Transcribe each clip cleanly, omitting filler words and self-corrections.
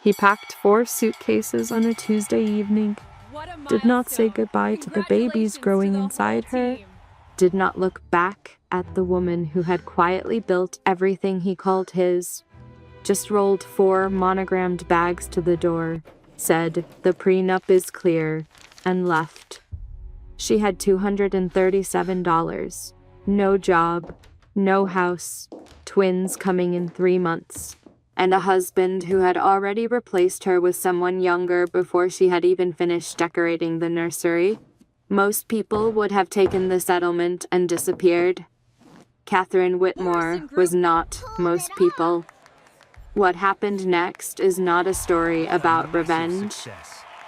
He packed 4 suitcases on a Tuesday evening, did not say goodbye to the babies growing inside her, did not look back at the woman who had quietly built everything he called his, just rolled 4 monogrammed bags to the door, said, "The prenup is clear," and left. She had $237, no job, no house, twins coming in 3 months, and a husband who had already replaced her with someone younger before she had even finished decorating the nursery. Most people would have taken the settlement and disappeared. Catherine Whitmore was not most people. What happened next is not a story about revenge.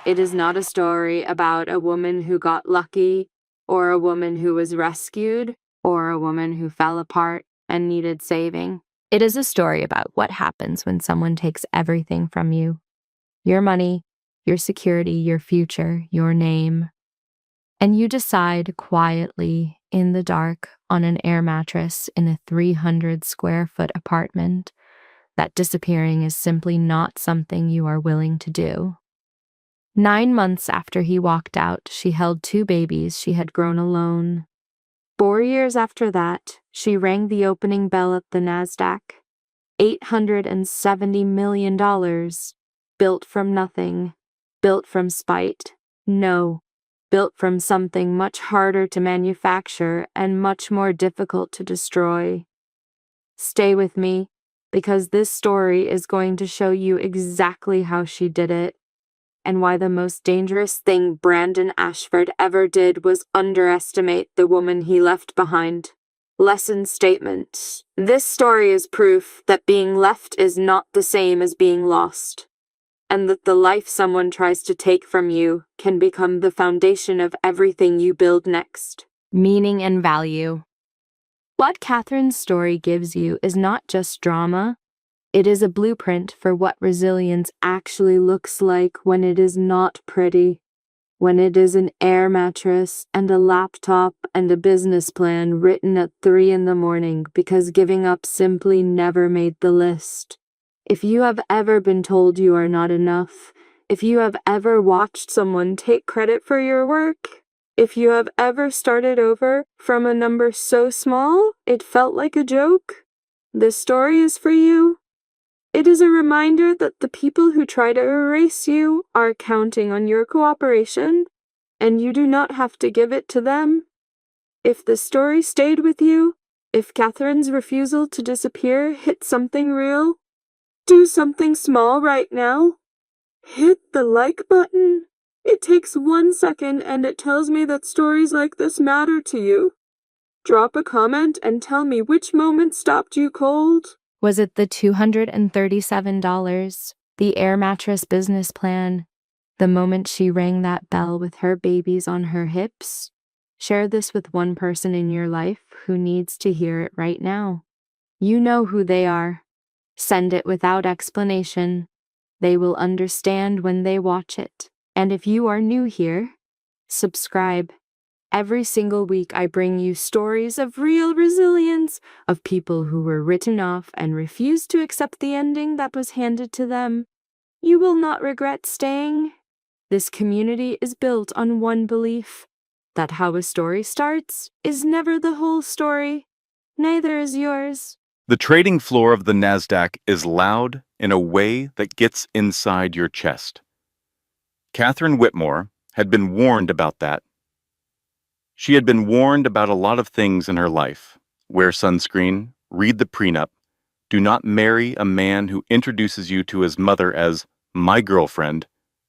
It is not a story about a woman who got lucky, or a woman who was rescued, or a woman who fell apart and needed saving. It is a story about what happens when someone takes everything from you. Your money, your security, your future, your name. And you decide quietly, in the dark, on an air mattress in a 300-square-foot apartment, that disappearing is simply not something you are willing to do. 9 months after he walked out, she held 2 babies she had grown alone. 4 years after that, she rang the opening bell at the NASDAQ. $870 million. Built from nothing. Built from spite. No. Built from something much harder to manufacture and much more difficult to destroy. Stay with me, because this story is going to show you exactly how she did it, and why the most dangerous thing Brandon Ashford ever did was underestimate the woman he left behind. Lesson statement. This story is proof that being left is not the same as being lost, and that the life someone tries to take from you can become the foundation of everything you build next. Meaning and value. What Catherine's story gives you is not just drama. It is a blueprint for what resilience actually looks like when it is not pretty, when it is an air mattress and a laptop and a business plan written at 3 in the morning because giving up simply never made the list. If you have ever been told you are not enough, if you have ever watched someone take credit for your work, if you have ever started over from a number so small it felt like a joke, this story is for you. It is a reminder that the people who try to erase you are counting on your cooperation, and you do not have to give it to them. If the story stayed with you, if Catherine's refusal to disappear hit something real, do something small right now. Hit the like button. It takes 1 second and it tells me that stories like this matter to you. Drop a comment and tell me which moment stopped you cold. Was it the $237, the air mattress business plan, the moment she rang that bell with her babies on her hips? Share this with one person in your life who needs to hear it right now. You know who they are. Send it without explanation. They will understand when they watch it. And if you are new here, subscribe. Every single week I bring you stories of real resilience, of people who were written off and refused to accept the ending that was handed to them. You will not regret staying. This community is built on one belief, that how a story starts is never the whole story. Neither is yours. The trading floor of the NASDAQ is loud in a way that gets inside your chest. Catherine Whitmore had been warned about that. She had been warned about a lot of things in her life. Wear sunscreen, read the prenup, do not marry a man who introduces you to his mother as my girlfriend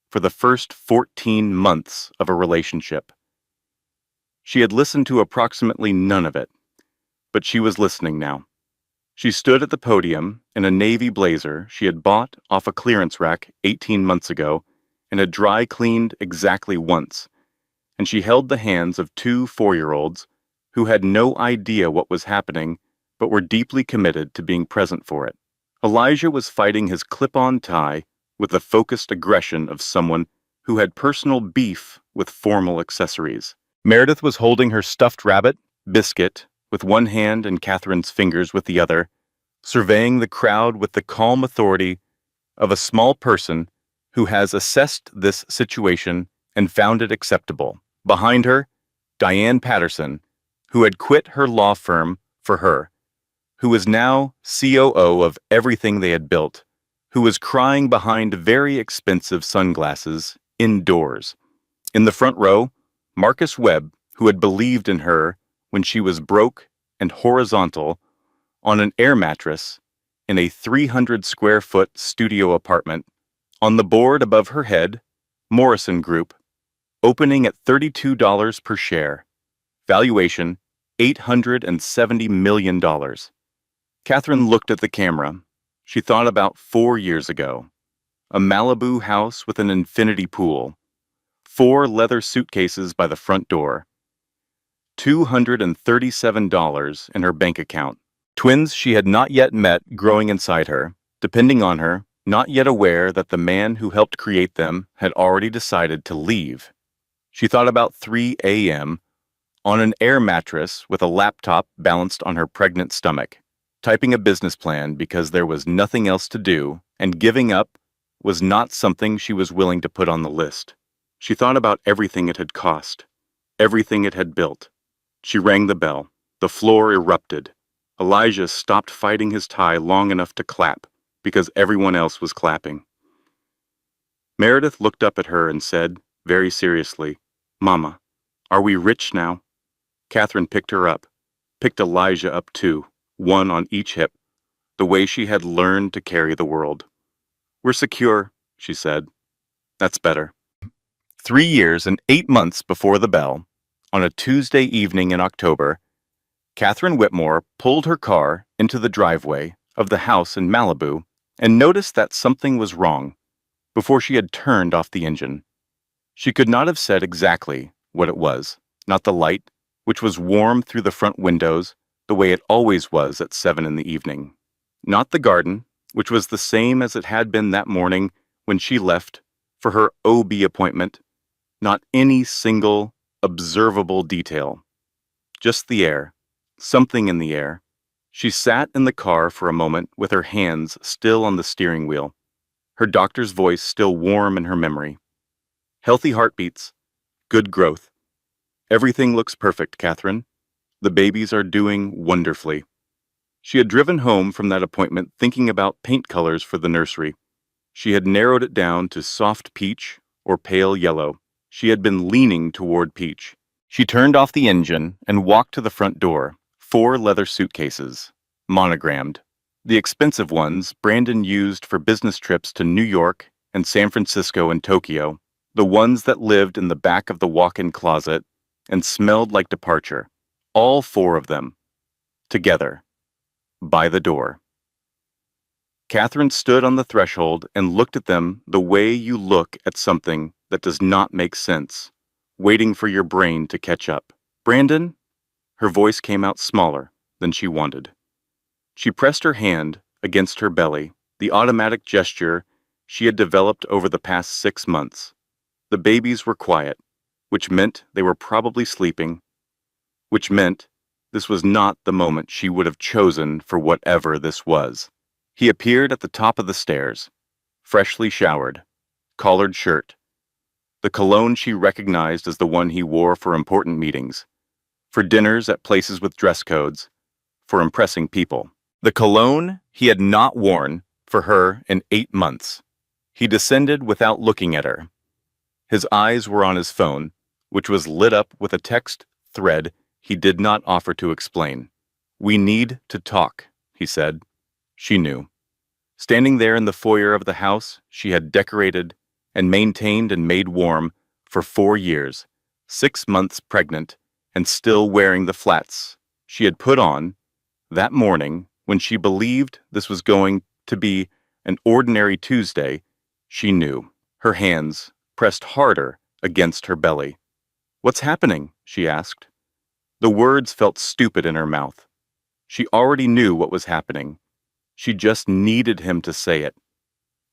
for the first 14 months of a relationship. She had listened to approximately none of it, but she was listening now. She stood at the podium in a navy blazer she had bought off a clearance rack 18 months ago and had dry cleaned exactly once, and she held the hands of 2 4-year-olds who had no idea what was happening but were deeply committed to being present for it. Elijah was fighting his clip-on tie with the focused aggression of someone who had personal beef with formal accessories. Meredith was holding her stuffed rabbit, Biscuit, with one hand and Catherine's fingers with the other, surveying the crowd with the calm authority of a small person who has assessed this situation and found it acceptable. Behind her, Diane Patterson, who had quit her law firm for her, who was now COO of everything they had built, who was crying behind very expensive sunglasses indoors. In the front row, Marcus Webb, who had believed in her when she was broke and horizontal on an air mattress in a 300-square-foot studio apartment. On the board above her head, Morrison Group, opening at $32 per share. Valuation, $870 million. Catherine looked at the camera. She thought about 4 years ago. A Malibu house with an infinity pool. 4 leather suitcases by the front door. $237 in her bank account. Twins she had not yet met growing inside her, depending on her, not yet aware that the man who helped create them had already decided to leave. She thought about 3 a.m. on an air mattress with a laptop balanced on her pregnant stomach, typing a business plan because there was nothing else to do, and giving up was not something she was willing to put on the list. She thought about everything it had cost, everything it had built. She rang the bell. The floor erupted. Elijah stopped fighting his tie long enough to clap, because everyone else was clapping. Meredith looked up at her and said, very seriously, "Mama, are we rich now?" Catherine picked her up, picked Elijah up too, one on each hip, the way she had learned to carry the world. "We're secure," she said. "That's better." 3 years and 8 months before the bell, on a Tuesday evening in October, Catherine Whitmore pulled her car into the driveway of the house in Malibu and noticed that something was wrong before she had turned off the engine. She could not have said exactly what it was, not the light, which was warm through the front windows the way it always was at 7 in the evening. Not the garden, which was the same as it had been that morning when she left for her OB appointment. Not any single observable detail. Just the air. Something in the air. She sat in the car for a moment with her hands still on the steering wheel, her doctor's voice still warm in her memory. Healthy heartbeats. Good growth. Everything looks perfect, Catherine. The babies are doing wonderfully. She had driven home from that appointment thinking about paint colors for the nursery. She had narrowed it down to soft peach or pale yellow. She had been leaning toward peach. She turned off the engine and walked to the front door. 4 leather suitcases, monogrammed. The expensive ones Brandon used for business trips to New York and San Francisco and Tokyo. The ones that lived in the back of the walk-in closet and smelled like departure. All 4 of them. Together. By the door. Catherine stood on the threshold and looked at them the way you look at something that does not make sense, waiting for your brain to catch up. "Brandon?" Her voice came out smaller than she wanted. She pressed her hand against her belly, the automatic gesture she had developed over the past 6 months. The babies were quiet, which meant they were probably sleeping, which meant this was not the moment she would have chosen for whatever this was. He appeared at the top of the stairs, freshly showered, collared shirt, the cologne she recognized as the one he wore for important meetings, for dinners at places with dress codes, for impressing people. The cologne he had not worn for her in 8 months. He descended without looking at her. His eyes were on his phone, which was lit up with a text thread he did not offer to explain. "We need to talk," he said. She knew. Standing there in the foyer of the house she had decorated and maintained and made warm for 4 years, 6 months pregnant, and still wearing the flats she had put on that morning when she believed this was going to be an ordinary Tuesday, she knew. Her hands pressed harder against her belly. "What's happening?" she asked. The words felt stupid in her mouth. She already knew what was happening. She just needed him to say it.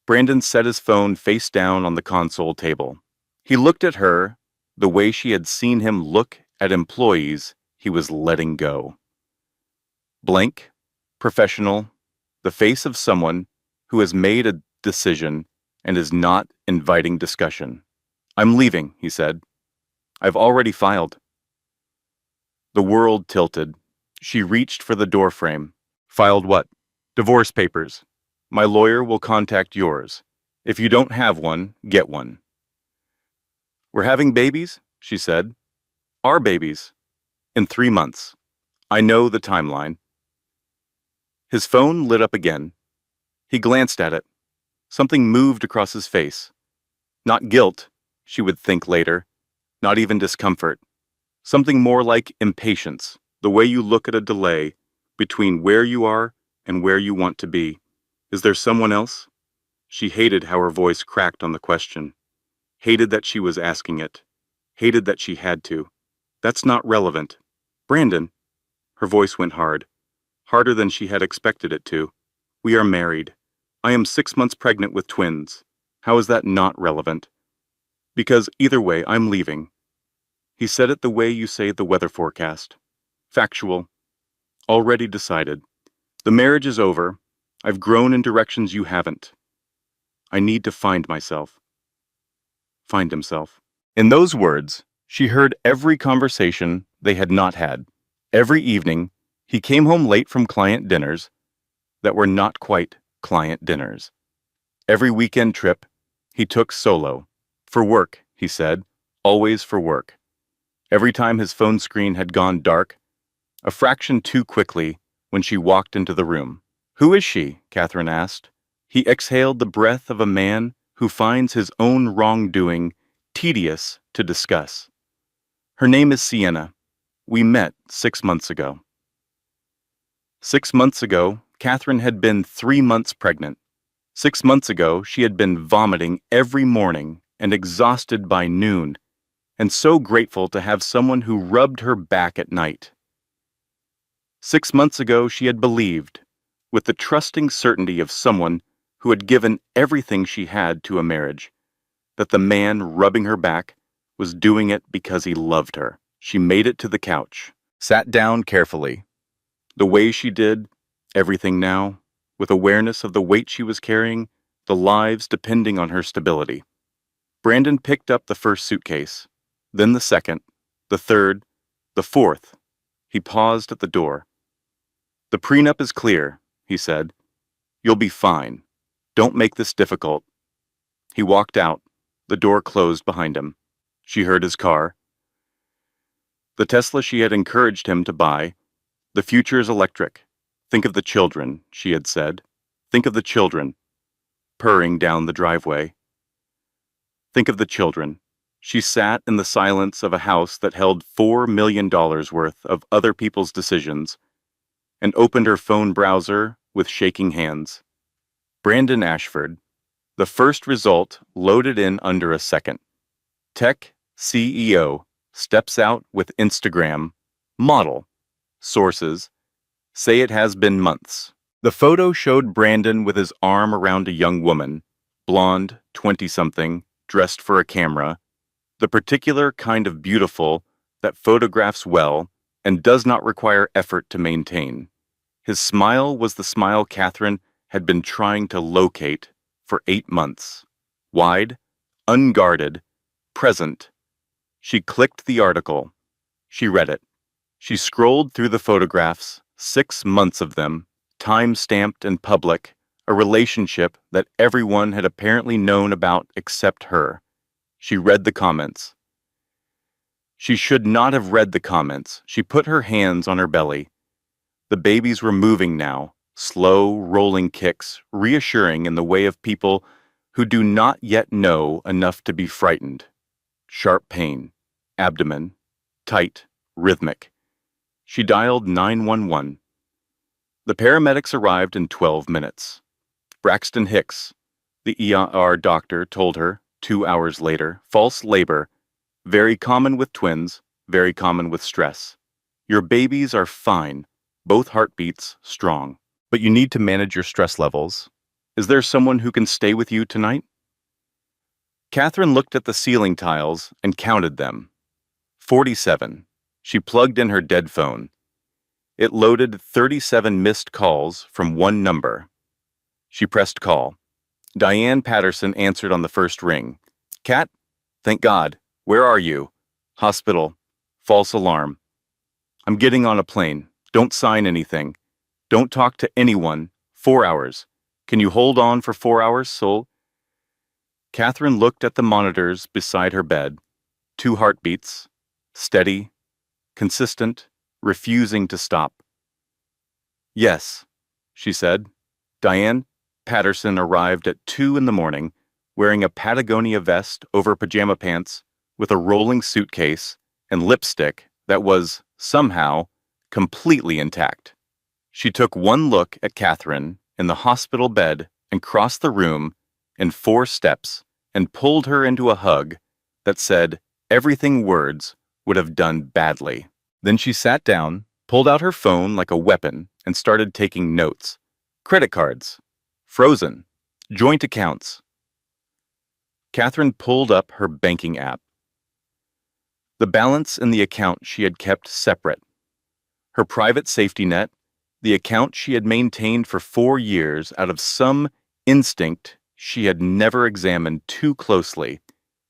Brandon set his phone face down on the console table. He looked at her the way she had seen him look at employees he was letting go. Blank, professional, the face of someone who has made a decision and is not inviting discussion. "I'm leaving," he said. "I've already filed." The world tilted. She reached for the doorframe. "Filed what?" "Divorce papers. My lawyer will contact yours. If you don't have one, get one." "We're having babies?" she said. "Our babies. In 3 months. I know the timeline." His phone lit up again. He glanced at it. Something moved across his face. Not guilt, she would think later. Not even discomfort. Something more like impatience, the way you look at a delay between where you are and where you want to be. Is there someone else? She hated how her voice cracked on the question. Hated that she was asking it. Hated that she had to. That's not relevant. "Brandon." Her voice went hard. Harder than she had expected it to. "We are married. I am 6 months pregnant with twins. How is that not relevant?" "Because either way, I'm leaving." He said it the way you say the weather forecast. Factual. Already decided. The marriage is over. I've grown in directions you haven't. I need to find myself. Find himself. In those words, she heard every conversation they had not had. Every evening, he came home late from client dinners that were not quite client dinners. Every weekend trip, he took solo. For work, he said, always for work. Every time his phone screen had gone dark, a fraction too quickly, when she walked into the room. "Who is she?" Catherine asked. He exhaled the breath of a man who finds his own wrongdoing tedious to discuss. "Her name is Sienna. We met 6 months ago." 6 months ago, Catherine had been 3 months pregnant. 6 months ago, she had been vomiting every morning and exhausted by noon, and so grateful to have someone who rubbed her back at night. 6 months ago, she had believed, with the trusting certainty of someone who had given everything she had to a marriage, that the man rubbing her back was doing it because he loved her. She made it to the couch, sat down carefully. The way she did, everything now, with awareness of the weight she was carrying, the lives depending on her stability. Brandon picked up the first suitcase, then the second, the third, the fourth. He paused at the door. "The prenup is clear," he said. "You'll be fine. Don't make this difficult." He walked out. The door closed behind him. She heard his car. The Tesla she had encouraged him to buy. "The future is electric. Think of the children," she had said. "Think of the children." Purring down the driveway. Think of the children. She sat in the silence of a house that held $4 million worth of other people's decisions and opened her phone browser with shaking hands. Brandon Ashford. The first result loaded in under a second. Tech CEO steps out with Instagram. Model. Sources say it has been months. The photo showed Brandon with his arm around a young woman, blonde, 20-something, dressed for a camera, the particular kind of beautiful that photographs well and does not require effort to maintain. His smile was the smile Catherine had been trying to locate for 8 months. Wide, unguarded, present. She clicked the article. She read it. She scrolled through the photographs, 6 months of them, time-stamped and public, a relationship that everyone had apparently known about except her. She read the comments. She should not have read the comments. She put her hands on her belly. The babies were moving now, slow, rolling kicks, reassuring in the way of people who do not yet know enough to be frightened. Sharp pain, abdomen, tight, rhythmic. She dialed 911. The paramedics arrived in 12 minutes. Braxton Hicks, the ER doctor, told her 2 hours later, false labor, very common with twins, very common with stress. Your babies are fine, both heartbeats strong, but you need to manage your stress levels. Is there someone who can stay with you tonight? Catherine looked at the ceiling tiles and counted them. 47. She plugged in her dead phone. It loaded 37 missed calls from one number. She pressed call. Diane Patterson answered on the first ring. Cat? Thank God. Where are you? Hospital. False alarm. I'm getting on a plane. Don't sign anything. Don't talk to anyone. 4 hours. Can you hold on for 4 hours, Sol? Catherine looked at the monitors beside her bed. 2 heartbeats. Steady. Consistent. Refusing to stop. Yes, she said. Diane Patterson arrived at 2 in the morning, wearing a Patagonia vest over pajama pants, with a rolling suitcase and lipstick that was, somehow, completely intact. She took one look at Catherine in the hospital bed and crossed the room in 4 steps and pulled her into a hug that said everything words would have done badly. Then she sat down, pulled out her phone like a weapon, and started taking notes. Credit cards. Frozen. Joint accounts. Catherine pulled up her banking app. The balance in the account she had kept separate. Her private safety net, the account she had maintained for 4 years out of some instinct she had never examined too closely,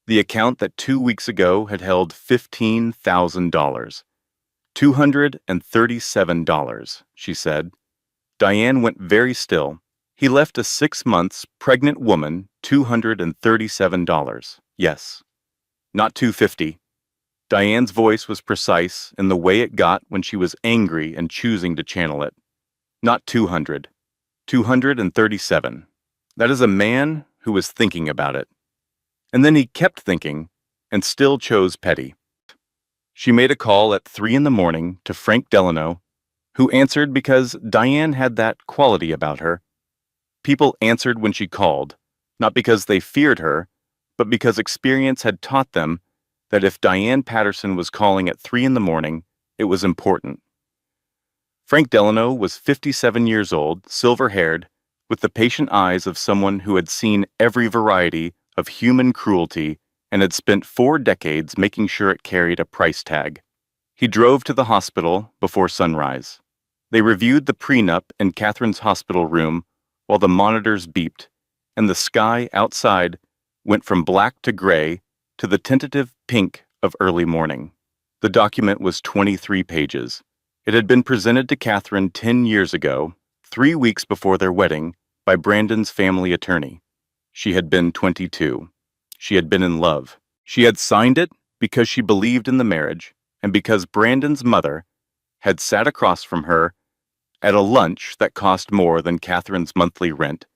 the account that 2 weeks ago had held $15,000. $237, she said. Diane went very still. He left a 6 months pregnant woman $237. Yes. Not $250. Diane's voice was precise in the way it got when she was angry and choosing to channel it. Not 200. 237. That is a man who was thinking about it. And then he kept thinking, and still chose petty. She made a call at 3 in the morning to Frank Delano, who answered because Diane had that quality about her. People answered when she called, not because they feared her, but because experience had taught them that if Diane Patterson was calling at 3 in the morning, it was important. Frank Delano was 57 years old, silver-haired, with the patient eyes of someone who had seen every variety of human cruelty and had spent 4 decades making sure it carried a price tag. He drove to the hospital before sunrise. They reviewed the prenup in Catherine's hospital room while the monitors beeped, and the sky outside went from black to gray to the tentative pink of early morning. The document was 23 pages. It had been presented to Catherine 10 years ago, 3 weeks before their wedding, by Brandon's family attorney. She had been 22. She had been in love. She had signed it because she believed in the marriage and because Brandon's mother had sat across from her at a lunch that cost more than Catherine's monthly rent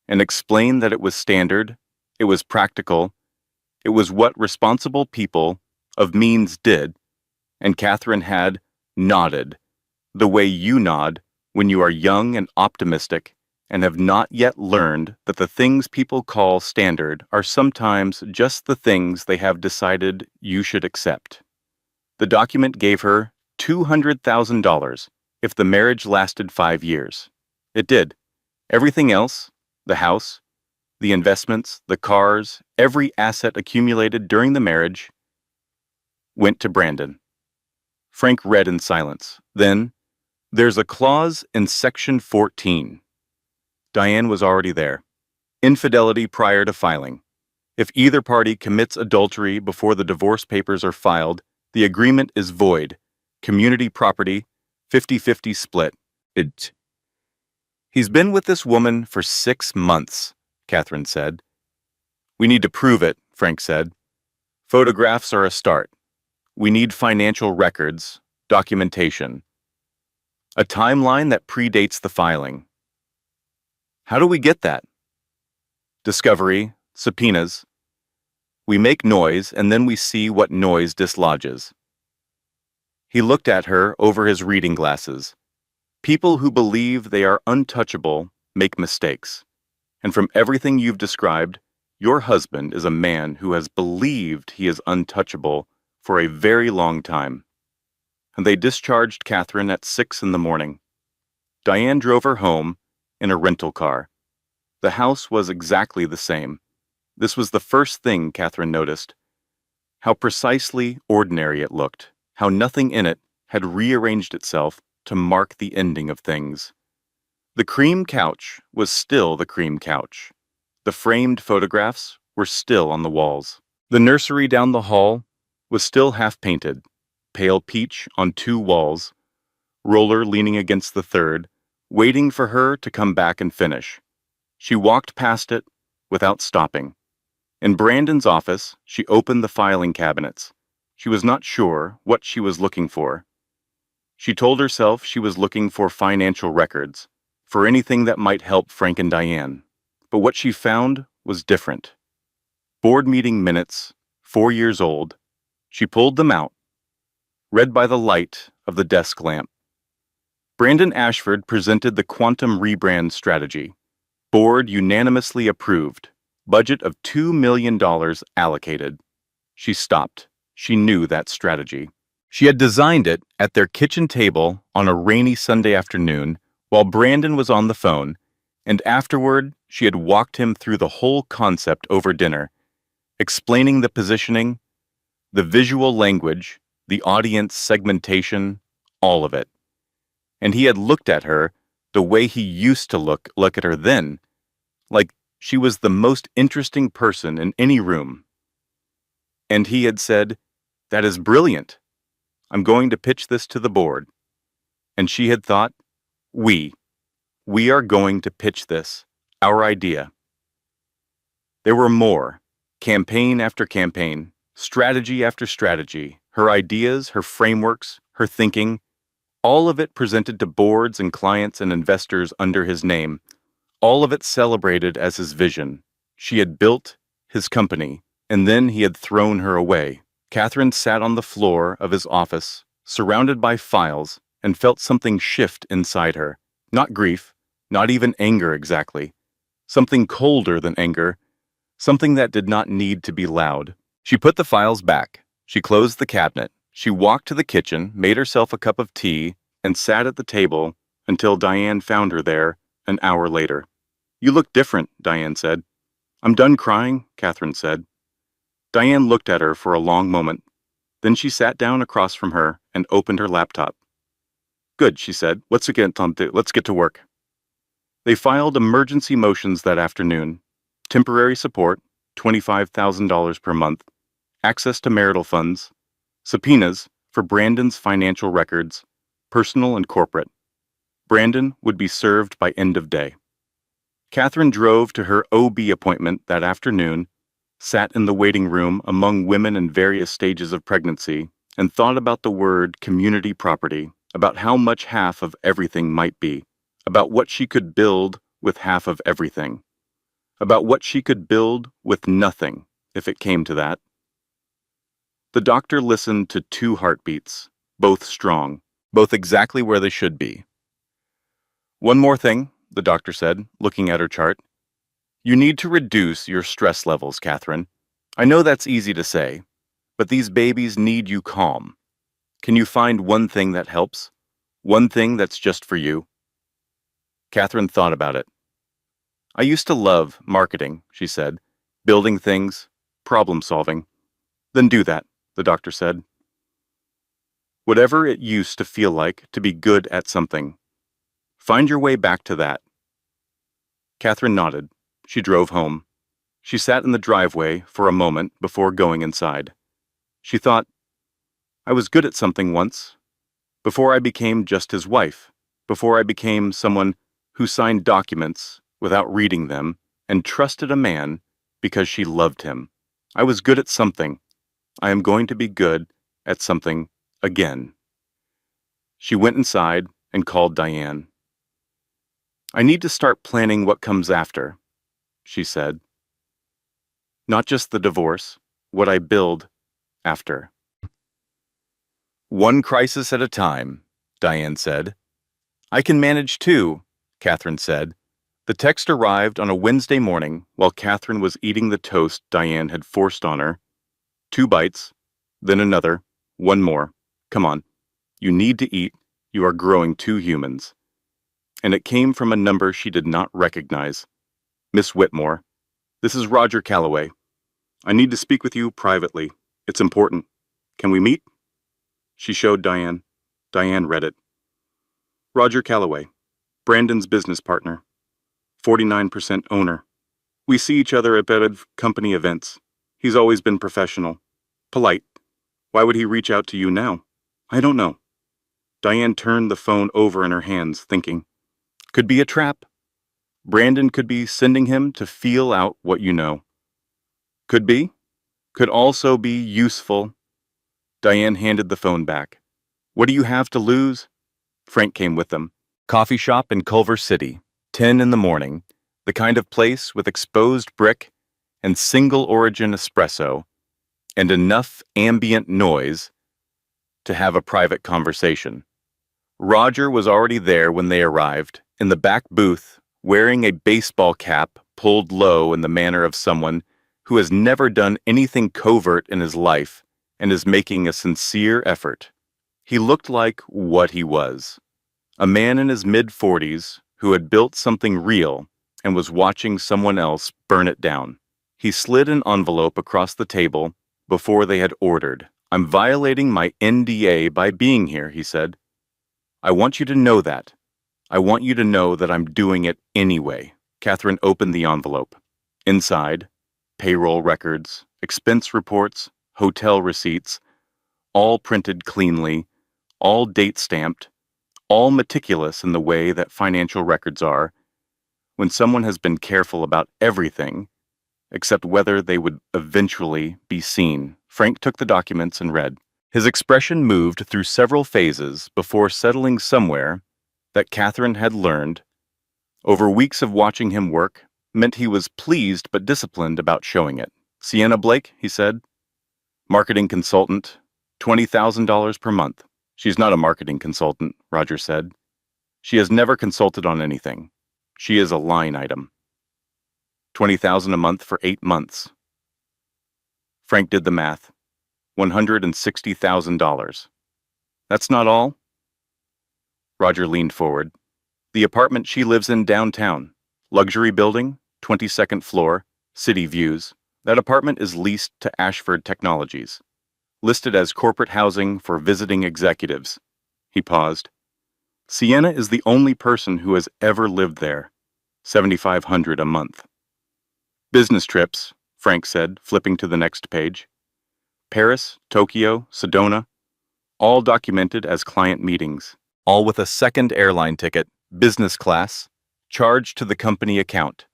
and explained that it was standard, it was practical, it was what responsible people of means did, and Catherine had nodded, the way you nod when you are young and optimistic and have not yet learned that the things people call standard are sometimes just the things they have decided you should accept. The document gave her $200,000 if the marriage lasted 5 years. It did. Everything else, the house, the investments, the cars, every asset accumulated during the marriage, went to Brandon. Frank read in silence. Then, there's a clause in Section 14. Diane was already there. Infidelity prior to filing. If either party commits adultery before the divorce papers are filed, the agreement is void. Community property, 50-50 split. He's been with this woman for 6 months, Catherine said. We need to prove it, Frank said. Photographs are a start. We need financial records, documentation. A timeline that predates the filing. How do we get that? Discovery, subpoenas. We make noise and then we see what noise dislodges. He looked at her over his reading glasses. People who believe they are untouchable make mistakes. And from everything you've described, your husband is a man who has believed he is untouchable for a very long time. And they discharged Catherine at 6 in the morning. Diane drove her home in a rental car. The house was exactly the same. This was the first thing Catherine noticed. How precisely ordinary it looked, how nothing in it had rearranged itself to mark the ending of things. The cream couch was still the cream couch. The framed photographs were still on the walls. The nursery down the hall was still half painted, pale peach on 2 walls, roller leaning against the third, waiting for her to come back and finish. She walked past it without stopping. In Brandon's office, she opened the filing cabinets. She was not sure what she was looking for. She told herself she was looking for financial records, for anything that might help Frank and Diane. But what she found was different. Board meeting minutes, 4 years old. She pulled them out, read by the light of the desk lamp. Brandon Ashford presented the quantum rebrand strategy. Board unanimously approved. Budget of $2 million allocated. She stopped. She knew that strategy. She had designed it at their kitchen table on a rainy Sunday afternoon while Brandon was on the phone, and afterward she had walked him through the whole concept over dinner, explaining the positioning, the visual language, the audience segmentation, all of it. And he had looked at her the way he used to look at her then, like she was the most interesting person in any room. And he had said, "That is brilliant. I'm going to pitch this to the board." And she had thought, we are going to pitch this, our idea. There were more, campaign after campaign, strategy after strategy, her ideas, her frameworks, her thinking, all of it presented to boards and clients and investors under his name, all of it celebrated as his vision. She had built his company, and then he had thrown her away. Catherine sat on the floor of his office, surrounded by files, and felt something shift inside her. Not grief, not even anger exactly. Something colder than anger, something that did not need to be loud. She put the files back. She closed the cabinet. She walked to the kitchen, made herself a cup of tea, and sat at the table until Diane found her there an hour later. "You look different," Diane said. "I'm done crying," Catherine said. Diane looked at her for a long moment. Then she sat down across from her and opened her laptop. "Good," she said. Let's get to work." They filed emergency motions that afternoon. Temporary support, $25,000 per month. Access to marital funds. Subpoenas for Brandon's financial records, personal and corporate. Brandon would be served by end of day. Catherine drove to her OB appointment that afternoon, sat in the waiting room among women in various stages of pregnancy, and thought about the word community property, about how much half of everything might be, about what she could build with half of everything, about what she could build with nothing, if it came to that. The doctor listened to 2 heartbeats, both strong, both exactly where they should be. "One more thing," the doctor said, looking at her chart. "You need to reduce your stress levels, Catherine. I know that's easy to say, but these babies need you calm. Can you find one thing that helps? One thing that's just for you?" Catherine thought about it. "I used to love marketing," she said, "building things, problem solving." "Then do that," the doctor said. "Whatever it used to feel like to be good at something. Find your way back to that." Catherine nodded. She drove home. She sat in the driveway for a moment before going inside. She thought, "I was good at something once. Before I became just his wife. Before I became someone who signed documents without reading them and trusted a man because she loved him. I was good at something. I am going to be good at something again." She went inside and called Diane. "I need to start planning what comes after," she said. "Not just the divorce, what I build after." "One crisis at a time," Diane said. "I can manage 2, Catherine said. The text arrived on a Wednesday morning while Catherine was eating the toast Diane had forced on her. 2 bites, then another, one more. "Come on. You need to eat. You are growing 2 humans." And it came from a number she did not recognize. "Miss Whitmore, this is Roger Calloway. I need to speak with you privately. It's important. Can we meet?" She showed Diane. Diane read it. "Roger Calloway, Brandon's business partner, 49% owner. We see each other at company events. He's always been professional. Polite. Why would he reach out to you now? I don't know. Diane turned the phone over in her hands, thinking. Could be a trap. Brandon could be sending him to feel out what you know. Could be. Could also be useful. Diane handed the phone back. What do you have to lose? Frank came with them. Coffee shop in Culver City, 10 in the morning, the kind of place with exposed brick and single origin espresso and enough ambient noise to have a private conversation. Roger was already there when they arrived, in the back booth, wearing a baseball cap pulled low in the manner of someone who has never done anything covert in his life and is making a sincere effort. He looked like what he was. A man in his mid-40s who had built something real and was watching someone else burn it down. He slid an envelope across the table before they had ordered. I'm violating my NDA by being here, he said. I want you to know that. I want you to know that I'm doing it anyway. Catherine opened the envelope. Inside, payroll records, expense reports, hotel receipts, all printed cleanly, all date-stamped, all meticulous in the way that financial records are, when someone has been careful about everything, except whether they would eventually be seen. Frank took the documents and read. His expression moved through several phases before settling somewhere that Catherine had learned, over weeks of watching him work, meant he was pleased but disciplined about showing it. Sienna Blake, he said. Marketing consultant, $20,000 per month. She's not a marketing consultant, Roger said. She has never consulted on anything. She is a line item. $20,000 a month for 8 months. Frank did the math. $160,000. That's not all? Roger leaned forward. The apartment she lives in downtown. Luxury building, 22nd floor, city views. That apartment is leased to Ashford Technologies. Listed as corporate housing for visiting executives. He paused. Sienna is the only person who has ever lived there. $7,500 a month. Business trips, Frank said, flipping to the next page. Paris, Tokyo, Sedona, all documented as client meetings, all with a second airline ticket, business class, charged to the company account,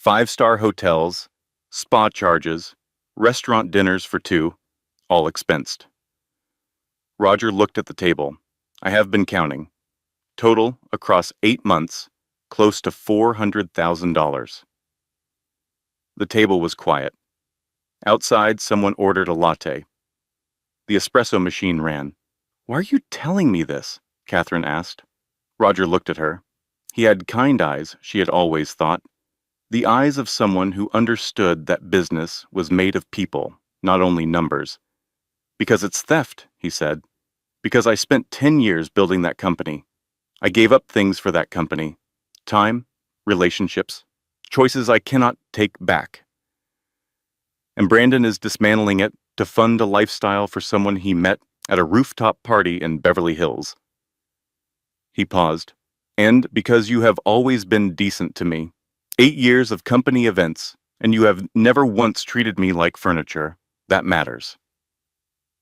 5-star hotels, spa charges, restaurant dinners for 2, all expensed. Roger looked at the table. I have been counting. Total, across 8 months, close to $400,000. The table was quiet. Outside, someone ordered a latte. The espresso machine ran. Why are you telling me this? Catherine asked. Roger looked at her. He had kind eyes, she had always thought. The eyes of someone who understood that business was made of people, not only numbers. Because it's theft, he said. Because I spent 10 years building that company. I gave up things for that company. Time, relationships, choices I cannot take back. And Brandon is dismantling it to fund a lifestyle for someone he met at a rooftop party in Beverly Hills. He paused. And because you have always been decent to me. 8 years of company events, and you have never once treated me like furniture. That matters.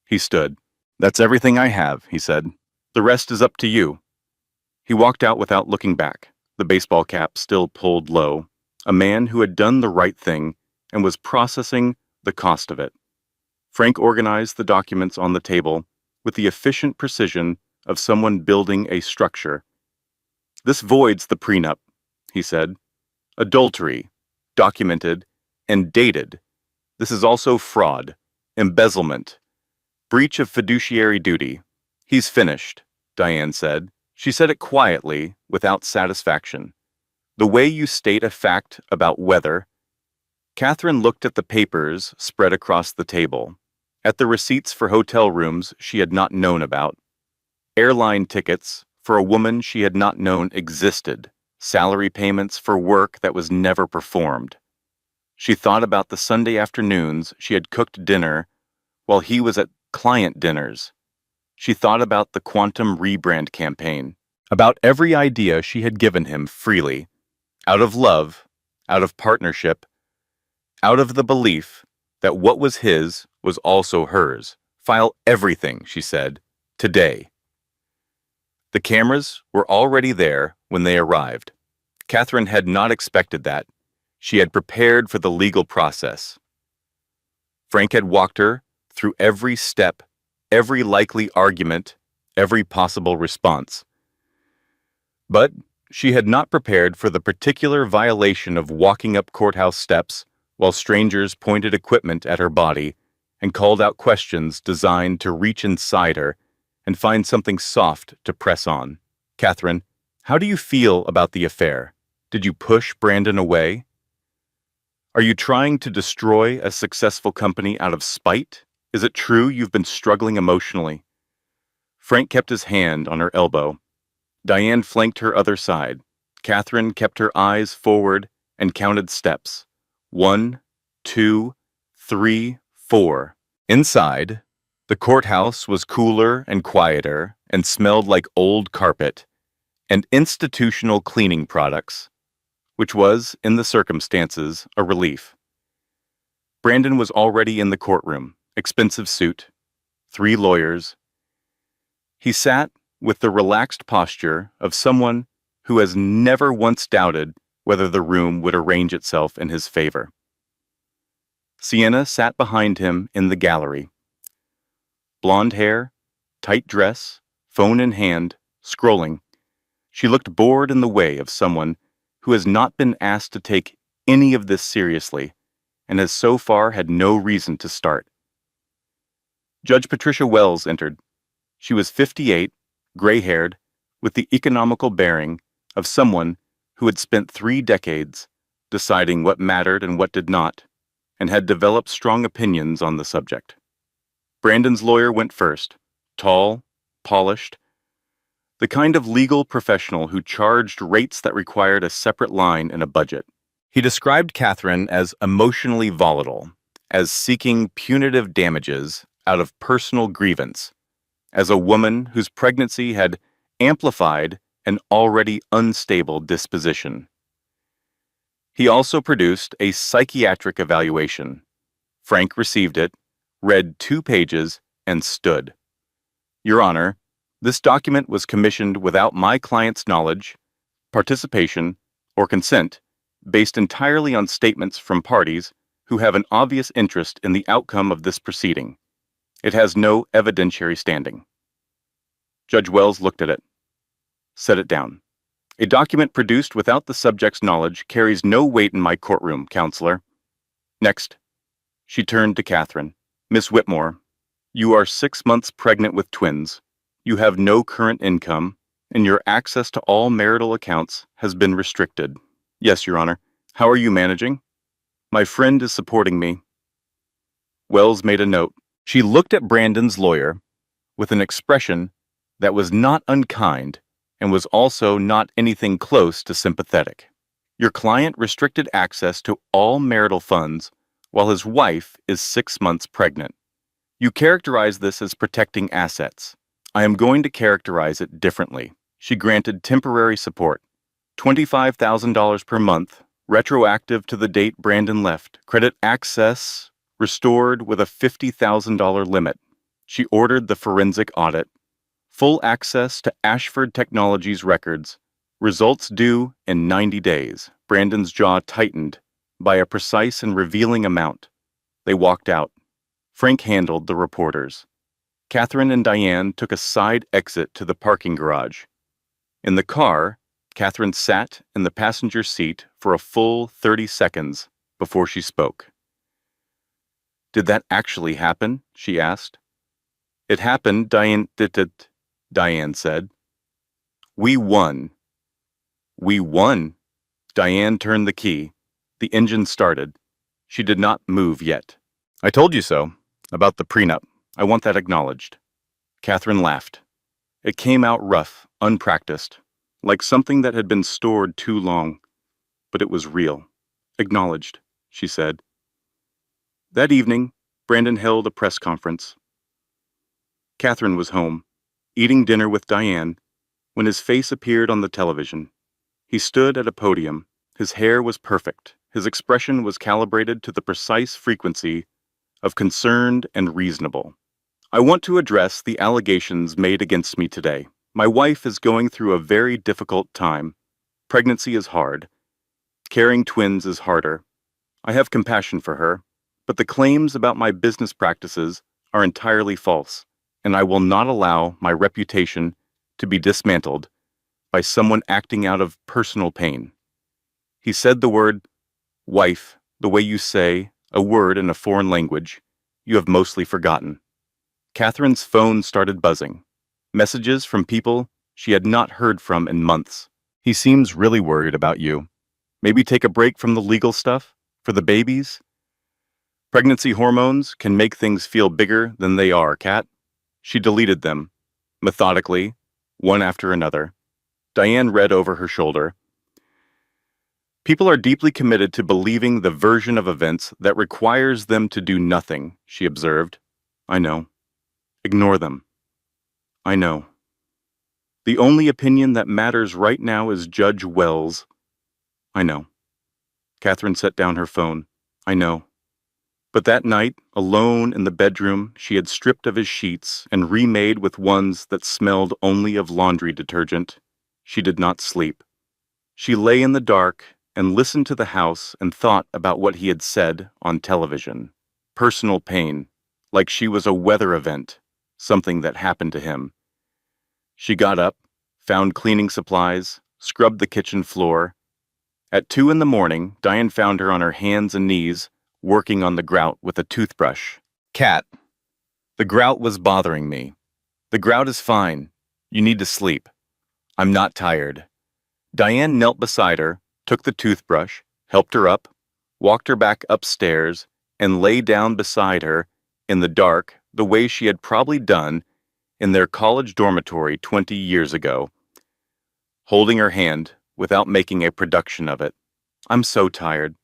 He stood. That's everything I have, he said. The rest is up to you. He walked out without looking back, the baseball cap still pulled low, a man who had done the right thing and was processing the cost of it. Frank organized the documents on the table with the efficient precision of someone building a structure. This voids the prenup, he said. Adultery, documented, and dated. This is also fraud, embezzlement, breach of fiduciary duty. He's finished, Diane said. She said it quietly, without satisfaction. The way you state a fact about weather. Catherine looked at the papers spread across the table, at the receipts for hotel rooms she had not known about, airline tickets for a woman she had not known existed, salary payments for work that was never performed. She thought about the Sunday afternoons she had cooked dinner while he was at client dinners. She thought about the quantum rebrand campaign, about every idea she had given him freely, out of love, out of partnership, out of the belief that what was his was also hers. File everything, she said, today. The cameras were already there when they arrived. Catherine had not expected that. She had prepared for the legal process. Frank had walked her through every step, every likely argument, every possible response. But she had not prepared for the particular violation of walking up courthouse steps while strangers pointed equipment at her body and called out questions designed to reach inside her and find something soft to press on. Catherine, how do you feel about the affair? Did you push Brandon away? Are you trying to destroy a successful company out of spite? Is it true you've been struggling emotionally? Frank kept his hand on her elbow. Diane flanked her other side. Catherine kept her eyes forward and counted steps. 1, 2, 3, 4. Inside, the courthouse was cooler and quieter and smelled like old carpet and institutional cleaning products, which was, in the circumstances, a relief. Brandon was already in the courtroom, expensive suit, 3 lawyers. He sat with the relaxed posture of someone who has never once doubted whether the room would arrange itself in his favor. Sienna sat behind him in the gallery. Blonde hair, tight dress, phone in hand, scrolling. She looked bored in the way of someone who has not been asked to take any of this seriously and has so far had no reason to start. Judge Patricia Wells entered. She was 58, gray-haired, with the economical bearing of someone who had spent 3 decades deciding what mattered and what did not, and had developed strong opinions on the subject. Brandon's lawyer went first, tall, polished, the kind of legal professional who charged rates that required a separate line in a budget. He described Catherine as emotionally volatile, as seeking punitive damages out of personal grievance, as a woman whose pregnancy had amplified an already unstable disposition. He also produced a psychiatric evaluation. Frank received it, read 2 pages, and stood. Your Honor, this document was commissioned without my client's knowledge, participation, or consent, based entirely on statements from parties who have an obvious interest in the outcome of this proceeding. It has no evidentiary standing. Judge Wells looked at it. Set it down. A document produced without the subject's knowledge carries no weight in my courtroom, Counselor. Next. She turned to Catherine. Miss Whitmore, you are 6 months pregnant with twins. You have no current income, and your access to all marital accounts has been restricted. Yes, Your Honor. How are you managing? My friend is supporting me. Wells made a note. She looked at Brandon's lawyer with an expression that was not unkind and was also not anything close to sympathetic. Your client restricted access to all marital funds while his wife is 6 months pregnant. You characterize this as protecting assets. I am going to characterize it differently. She granted temporary support, $25,000 per month, retroactive to the date Brandon left. Credit access restored with a $50,000 limit. She ordered the forensic audit. Full access to Ashford Technologies records. Results due in 90 days. Brandon's jaw tightened by a precise and revealing amount. They walked out. Frank handled the reporters. Catherine and Diane took a side exit to the parking garage. In the car, Catherine sat in the passenger seat for a full 30 seconds before she spoke. Did that actually happen? She asked. It happened, Diane said. We won. We won. Diane turned the key. The engine started. She did not move yet. I told you so, about the prenup. I want that acknowledged. Catherine laughed. It came out rough, unpracticed, like something that had been stored too long. But it was real. Acknowledged, she said. That evening, Brandon held a press conference. Catherine was home, eating dinner with Diane, when his face appeared on the television. He stood at a podium. His hair was perfect, his expression was calibrated to the precise frequency of concerned and reasonable. I want to address the allegations made against me today. My wife is going through a very difficult time. Pregnancy is hard. Carrying twins is harder. I have compassion for her, but the claims about my business practices are entirely false, and I will not allow my reputation to be dismantled by someone acting out of personal pain. He said the word wife the way you say a word in a foreign language you have mostly forgotten. Catherine's phone started buzzing. Messages from people she had not heard from in months. He seems really worried about you. Maybe take a break from the legal stuff? For the babies? Pregnancy hormones can make things feel bigger than they are, Kat. She deleted them, methodically, one after another. Diane read over her shoulder. People are deeply committed to believing the version of events that requires them to do nothing, she observed. I know. Ignore them. I know. The only opinion that matters right now is Judge Wells. I know. Catherine set down her phone. I know. But that night, alone in the bedroom, she had stripped of his sheets and remade with ones that smelled only of laundry detergent. She did not sleep. She lay in the dark and listened to the house and thought about what he had said on television. Personal pain, like she was a weather event, something that happened to him. She got up, found cleaning supplies, scrubbed the kitchen floor. At 2 a.m, Diane found her on her hands and knees, working on the grout with a toothbrush. Cat, the grout was bothering me. The grout is fine. You need to sleep. I'm not tired. Diane knelt beside her, took the toothbrush, helped her up, walked her back upstairs, and lay down beside her, in the dark, the way she had probably done in their college dormitory 20 years ago, holding her hand without making a production of it. I'm so tired,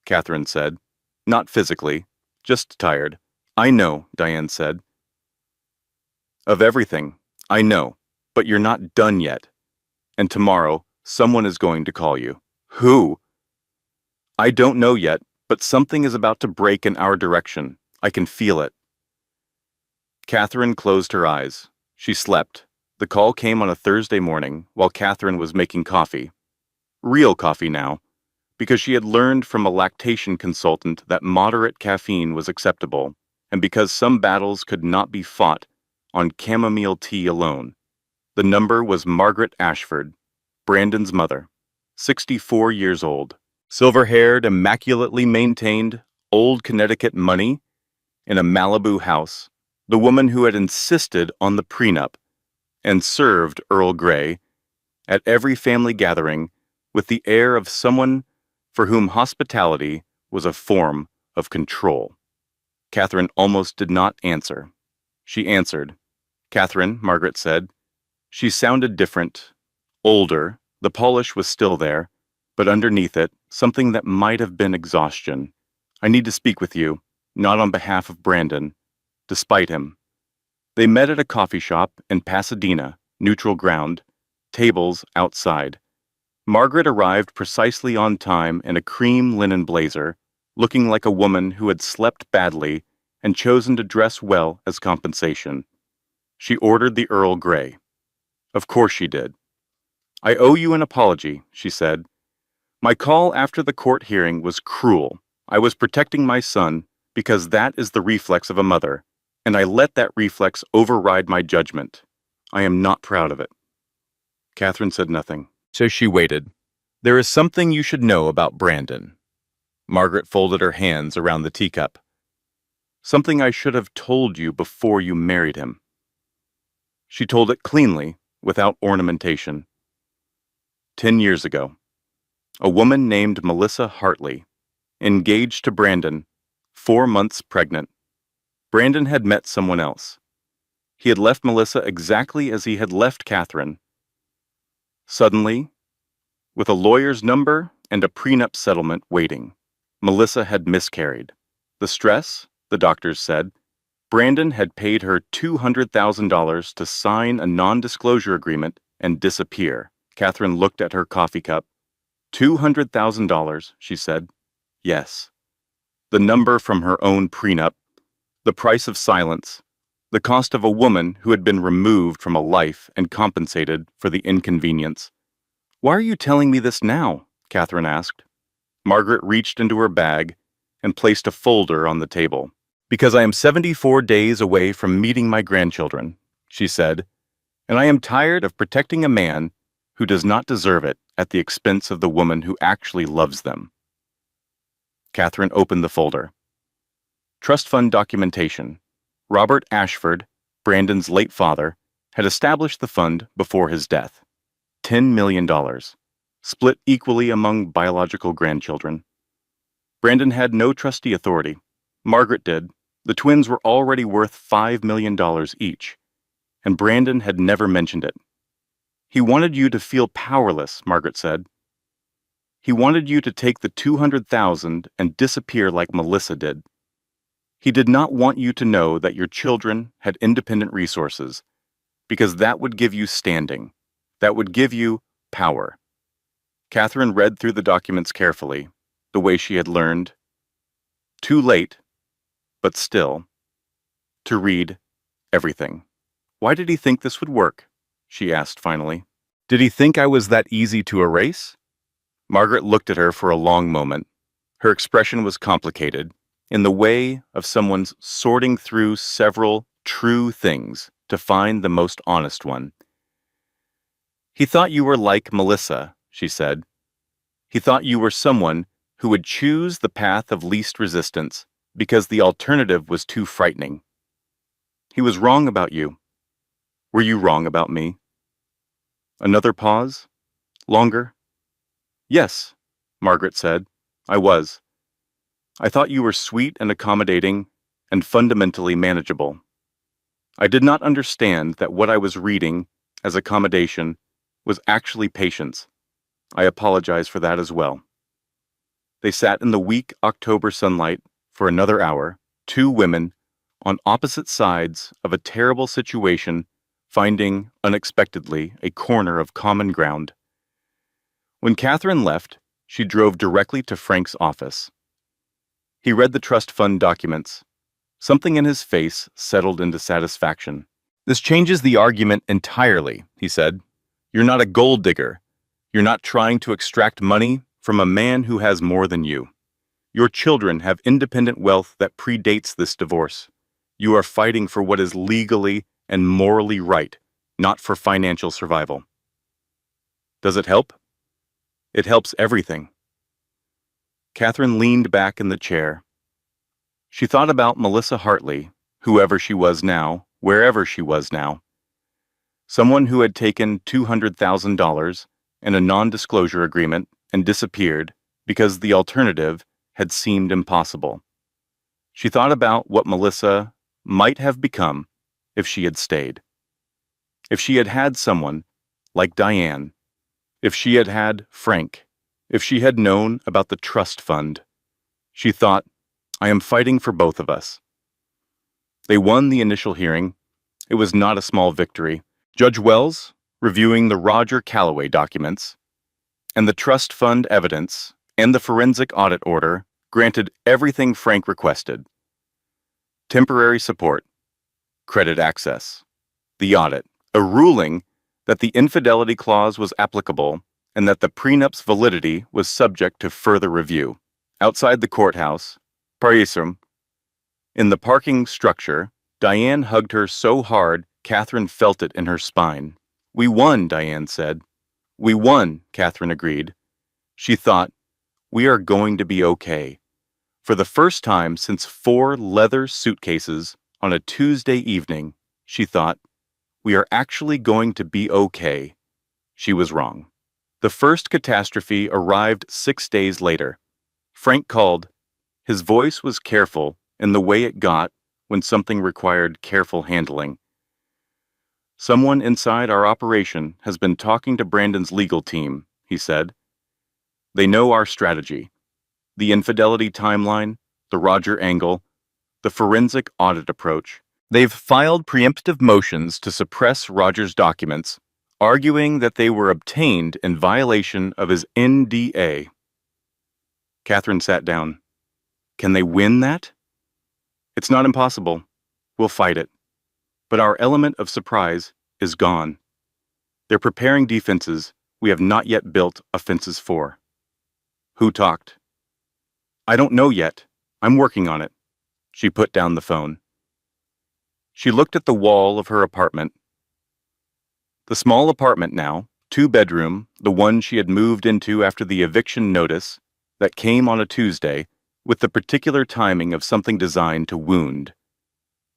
Catherine said. Not physically, just tired. I know, Diane said. Of everything, I know, but you're not done yet. And tomorrow, someone is going to call you. Who? I don't know yet, but something is about to break in our direction. I can feel it. Catherine closed her eyes. She slept. The call came on a Thursday morning while Catherine was making coffee. Real coffee now, because she had learned from a lactation consultant that moderate caffeine was acceptable, and because some battles could not be fought on chamomile tea alone. The number was Margaret Ashford, Brandon's mother, 64 years old, silver-haired, immaculately maintained, old Connecticut money in a Malibu house, the woman who had insisted on the prenup and served Earl Grey at every family gathering with the air of someone for whom hospitality was a form of control. Catherine almost did not answer. She answered. Catherine, Margaret said. She sounded different, older. The polish was still there, but underneath it, something that might have been exhaustion. I need to speak with you, not on behalf of Brandon, despite him. They met at a coffee shop in Pasadena, neutral ground, tables outside. Margaret arrived precisely on time in a cream linen blazer, looking like a woman who had slept badly and chosen to dress well as compensation. She ordered the Earl Grey. Of course she did. I owe you an apology, she said. My call after the court hearing was cruel. I was protecting my son because that is the reflex of a mother, and I let that reflex override my judgment. I am not proud of it. Catherine said nothing. So she waited. There is something you should know about Brandon. Margaret folded her hands around the teacup. Something I should have told you before you married him. She told it cleanly, without ornamentation. 10 years ago, a woman named Melissa Hartley, engaged to Brandon, 4 months pregnant. Brandon had met someone else. He had left Melissa exactly as he had left Catherine. Suddenly, with a lawyer's number and a prenup settlement waiting, Melissa had miscarried. The stress, the doctors said, Brandon had paid her $200,000 to sign a non-disclosure agreement and disappear. Catherine looked at her coffee cup. $200,000, she said. Yes. The number from her own prenup, the price of silence, the cost of a woman who had been removed from a life and compensated for the inconvenience. Why are you telling me this now? Catherine asked. Margaret reached into her bag and placed a folder on the table. Because I am 74 days away from meeting my grandchildren, she said, and I am tired of protecting a man who does not deserve it at the expense of the woman who actually loves them. Catherine opened the folder. Trust fund documentation. Robert Ashford, Brandon's late father, had established the fund before his death. $10 million, split equally among biological grandchildren. Brandon had no trustee authority. Margaret did. The twins were already worth $5 million each, and Brandon had never mentioned it. He wanted you to feel powerless, Margaret said. He wanted you to take the $200,000 and disappear like Melissa did. He did not want you to know that your children had independent resources, because that would give you standing. That would give you power. Catherine read through the documents carefully, the way she had learned. Too late, but still, to read everything. Why did he think this would work? She asked finally. Did he think I was that easy to erase? Margaret looked at her for a long moment. Her expression was complicated, in the way of someone's sorting through several true things to find the most honest one. He thought you were like Melissa, she said. He thought you were someone who would choose the path of least resistance because the alternative was too frightening. He was wrong about you. Were you wrong about me? Another pause? Longer? Yes, Margaret said. I was. I thought you were sweet and accommodating and fundamentally manageable. I did not understand that what I was reading as accommodation was actually patience. I apologize for that as well. They sat in the weak October sunlight for another hour, two women on opposite sides of a terrible situation, finding, unexpectedly, a corner of common ground. When Catherine left, she drove directly to Frank's office. He read the trust fund documents. Something in his face settled into satisfaction. This changes the argument entirely, he said. You're not a gold digger. You're not trying to extract money from a man who has more than you. Your children have independent wealth that predates this divorce. You are fighting for what is legally and morally right, not for financial survival. Does it help? It helps everything. Catherine leaned back in the chair. She thought about Melissa Hartley, whoever she was now, wherever she was now. Someone who had taken $200,000 and a non-disclosure agreement and disappeared because the alternative had seemed impossible. She thought about what Melissa might have become if she had stayed. If she had had someone like Diane, if she had had Frank, if she had known about the trust fund. She thought, I am fighting for both of us. They won the initial hearing. It was not a small victory. Judge Wells, reviewing the Roger Calloway documents, and the trust fund evidence, and the forensic audit order, granted everything Frank requested. Temporary support, credit access, the audit, a ruling that the infidelity clause was applicable and that the prenup's validity was subject to further review. Outside the courthouse, Parisum, in the parking structure, Diane hugged her so hard Catherine felt it in her spine. We won, Diane said. We won, Catherine agreed. She thought, we are going to be okay. For the first time since 4 leather suitcases on a Tuesday evening, she thought, we are actually going to be okay. She was wrong. The first catastrophe arrived 6 days later. Frank called. His voice was careful in the way it got when something required careful handling. Someone inside our operation has been talking to Brandon's legal team, he said. They know our strategy. The infidelity timeline, the Roger angle, the forensic audit approach. They've filed preemptive motions to suppress Roger's documents, arguing that they were obtained in violation of his NDA. Catherine sat down. Can they win that? It's not impossible. We'll fight it. But our element of surprise is gone. They're preparing defenses we have not yet built offenses for. Who talked? I don't know yet. I'm working on it. She put down the phone. She looked at the wall of her apartment. The small apartment now, 2-bedroom, the one she had moved into after the eviction notice that came on a Tuesday, with the particular timing of something designed to wound.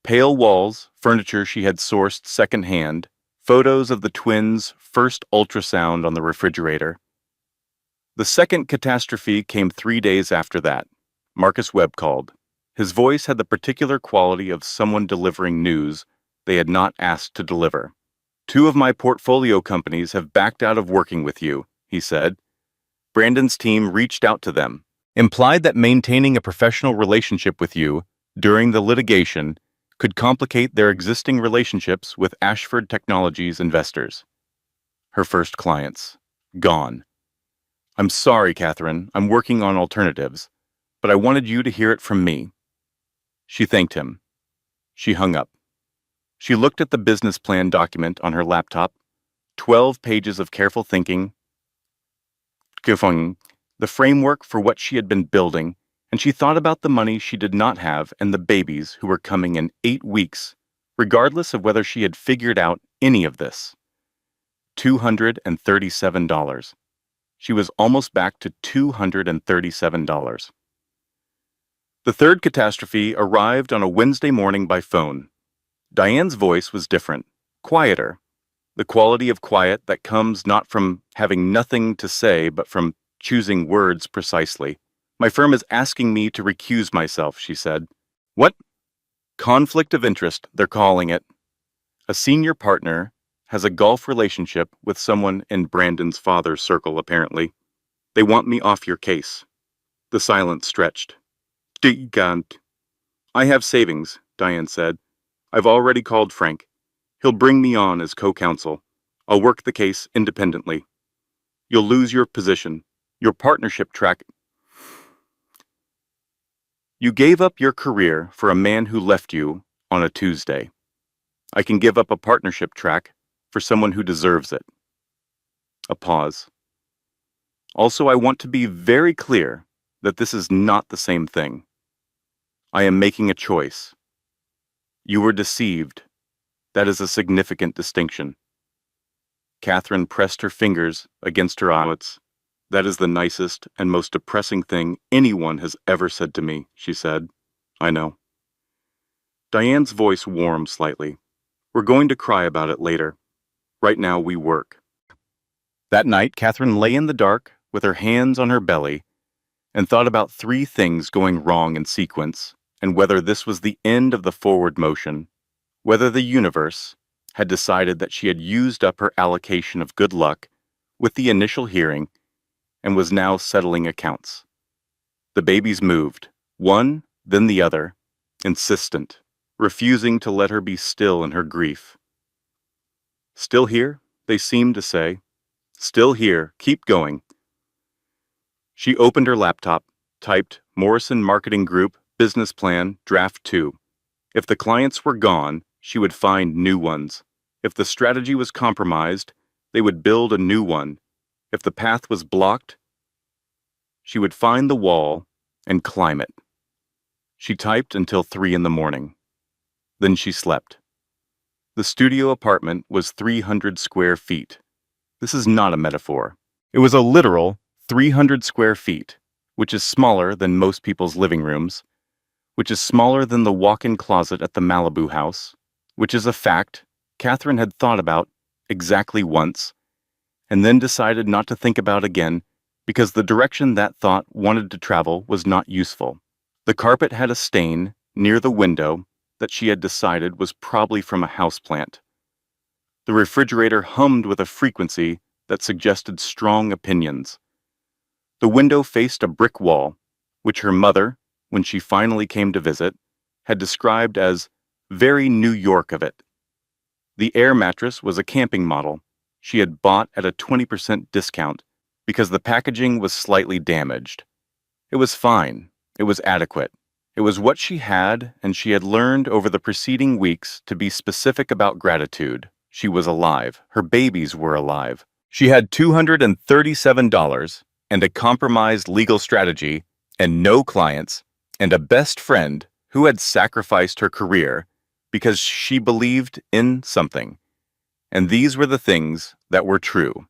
Pale walls, furniture she had sourced secondhand, photos of the twins' first ultrasound on the refrigerator. The second catastrophe came 3 days after that. Marcus Webb called. His voice had the particular quality of someone delivering news they had not asked to deliver. 2 of my portfolio companies have backed out of working with you, he said. Brandon's team reached out to them, implied that maintaining a professional relationship with you during the litigation could complicate their existing relationships with Ashford Technologies investors. Her first clients. Gone. I'm sorry, Catherine, I'm working on alternatives, but I wanted you to hear it from me. She thanked him. She hung up. She looked at the business plan document on her laptop, 12 pages of careful thinking, the framework for what she had been building, and she thought about the money she did not have and the babies who were coming in 8 weeks, regardless of whether she had figured out any of this. $237. She was almost back to $237. The third catastrophe arrived on a Wednesday morning by phone. Diane's voice was different, quieter, the quality of quiet that comes not from having nothing to say but from choosing words precisely. My firm is asking me to recuse myself, she said. What? Conflict of interest, they're calling it. A senior partner has a golf relationship with someone in Brandon's father's circle, apparently. They want me off your case. The silence stretched. Gigant. I have savings, Diane said. I've already called Frank. He'll bring me on as co-counsel. I'll work the case independently. You'll lose your position, your partnership track. You gave up your career for a man who left you on a Tuesday. I can give up a partnership track for someone who deserves it. A pause. Also, I want to be very clear that this is not the same thing. I am making a choice. You were deceived. That is a significant distinction. Catherine pressed her fingers against her eyelids. That is the nicest and most depressing thing anyone has ever said to me, she said. I know. Diane's voice warmed slightly. We're going to cry about it later. Right now we work. That night, Catherine lay in the dark with her hands on her belly and thought about 3 things going wrong in sequence and whether this was the end of the forward motion, whether the universe had decided that she had used up her allocation of good luck with the initial hearing and was now settling accounts. The babies moved, one, then the other, insistent, refusing to let her be still in her grief. Still here, they seemed to say. Still here, keep going. She opened her laptop, typed Morrison Marketing Group, Business Plan, Draft 2. If the clients were gone, she would find new ones. If the strategy was compromised, they would build a new one. If the path was blocked, she would find the wall and climb it. She typed until 3 in the morning. Then she slept. The studio apartment was 300 square feet. This is not a metaphor. It was a literal 300 square feet, which is smaller than most people's living rooms, which is smaller than the walk-in closet at the Malibu house, which is a fact Catherine had thought about exactly once, and then decided not to think about again because the direction that thought wanted to travel was not useful. The carpet had a stain near the window that she had decided was probably from a houseplant. The refrigerator hummed with a frequency that suggested strong opinions. The window faced a brick wall, which her mother, when she finally came to visit, had described as very New York of it. The air mattress was a camping model she had bought at a 20% discount because the packaging was slightly damaged, It was fine. It was adequate. It was what she had, and she had learned over the preceding weeks to be specific about gratitude. She was alive. Her babies were alive. She had $237 and a compromised legal strategy and no clients and a best friend who had sacrificed her career because she believed in something. And these were the things that were true.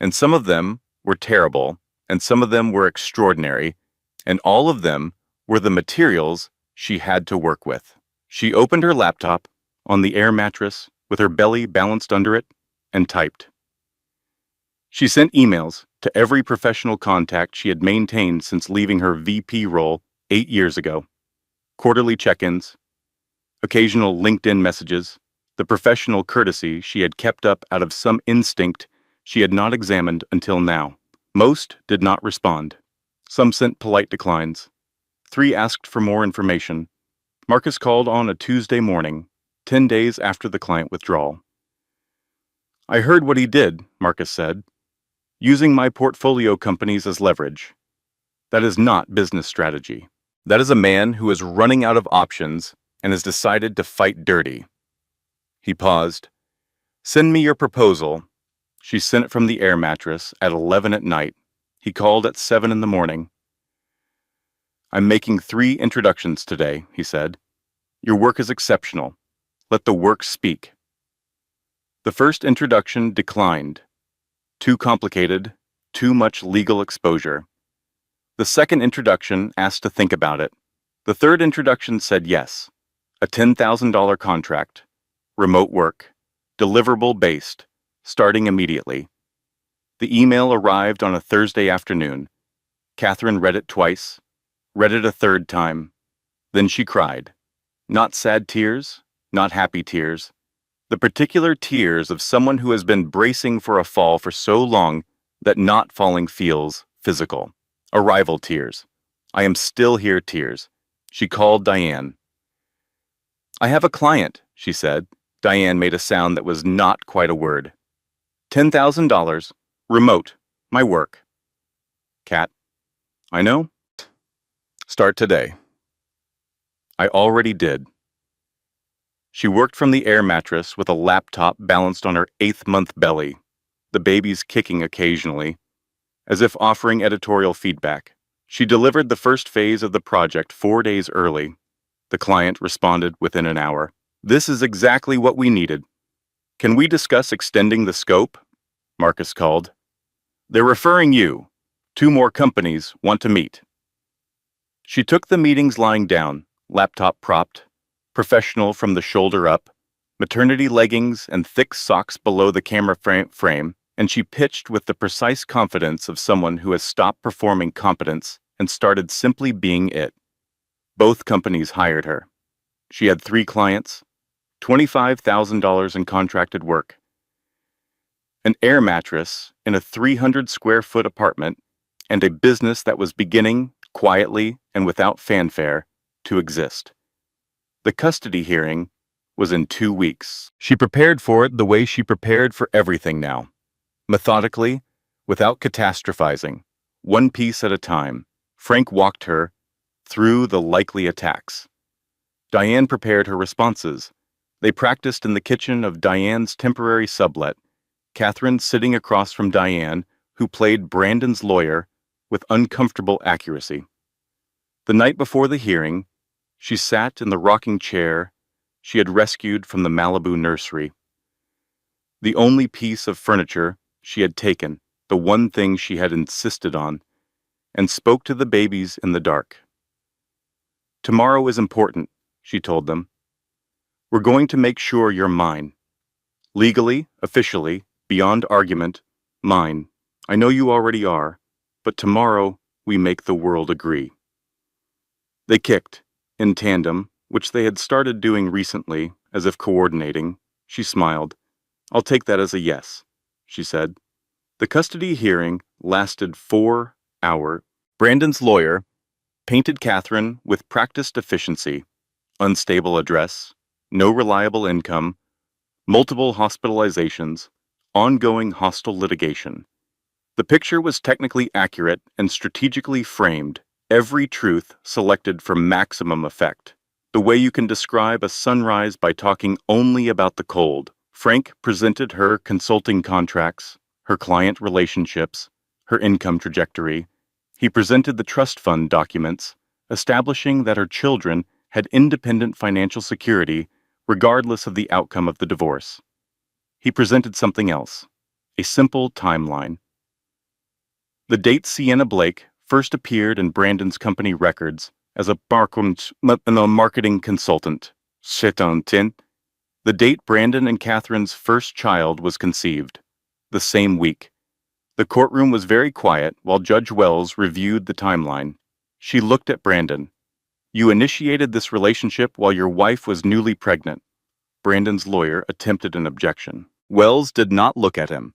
And some of them were terrible, and some of them were extraordinary, and all of them were the materials she had to work with. She opened her laptop on the air mattress with her belly balanced under it and typed. She sent emails to every professional contact she had maintained since leaving her VP role 8 years ago. Quarterly check-ins, occasional LinkedIn messages, the professional courtesy she had kept up out of some instinct she had not examined until now. Most did not respond. Some sent polite declines. 3 asked for more information. Marcus called on a Tuesday morning, 10 days after the client withdrawal. I heard what he did, Marcus said. Using my portfolio companies as leverage. That is not business strategy. That is a man who is running out of options and has decided to fight dirty. He paused. Send me your proposal. She sent it from the air mattress at 11 at night. He called at 7 in the morning. I'm making 3 introductions today, he said. Your work is exceptional. Let the work speak. The first introduction declined. Too complicated, too much legal exposure. The second introduction asked to think about it. The third introduction said yes. A $10,000 contract. Remote work. Deliverable based. Starting immediately. The email arrived on a Thursday afternoon. Catherine read it twice. Read it a third time. Then she cried. Not sad tears, not happy tears. The particular tears of someone who has been bracing for a fall for so long that not falling feels physical. Arrival tears. I am still here tears. She called Diane. I have a client, she said. Diane made a sound that was not quite a word. $10,000. Remote. My work. Cat. I know. Start today. I already did. She worked from the air mattress with a laptop balanced on her 8th-month belly, the babies kicking occasionally, as if offering editorial feedback. She delivered the first phase of the project 4 days early. The client responded within an hour. This is exactly what we needed. Can we discuss extending the scope? Marcus called. They're referring you. 2 more companies want to meet. She took the meetings lying down, laptop propped, professional from the shoulder up, maternity leggings and thick socks below the camera frame, and she pitched with the precise confidence of someone who has stopped performing competence and started simply being it. Both companies hired her. She had 3 clients, $25,000 in contracted work, an air mattress in a 300-square-foot apartment, and a business that was beginning, quietly and without fanfare, to exist. The custody hearing was in 2 weeks. She prepared for it the way she prepared for everything now. Methodically, without catastrophizing, one piece at a time, Frank walked her through the likely attacks. Diane prepared her responses. They practiced in the kitchen of Diane's temporary sublet, Catherine sitting across from Diane, who played Brandon's lawyer with uncomfortable accuracy. The night before the hearing, she sat in the rocking chair she had rescued from the Malibu nursery. The only piece of furniture she had taken, the one thing she had insisted on, and spoke to the babies in the dark. Tomorrow is important, she told them. We're going to make sure you're mine. Legally, officially, beyond argument, mine. I know you already are, but tomorrow we make the world agree. They kicked, in tandem, which they had started doing recently, as if coordinating. She smiled. I'll take that as a yes, she said. The custody hearing lasted 4 hours. Brandon's lawyer painted Catherine with practiced efficiency, unstable address, no reliable income, multiple hospitalizations, ongoing hostile litigation. The picture was technically accurate and strategically framed, Every truth selected for maximum effect. The way you can describe a sunrise by talking only about the cold. Frank presented her consulting contracts, her client relationships, her income trajectory. He presented the trust fund documents, establishing that her children had independent financial security regardless of the outcome of the divorce. He presented something else, a simple timeline. The date Sienna Blake first appeared in Brandon's company records as a marketing consultant. The date Brandon and Catherine's first child was conceived. The same week. The courtroom was very quiet while Judge Wells reviewed the timeline. She looked at Brandon. You initiated this relationship while your wife was newly pregnant. Brandon's lawyer attempted an objection. Wells did not look at him.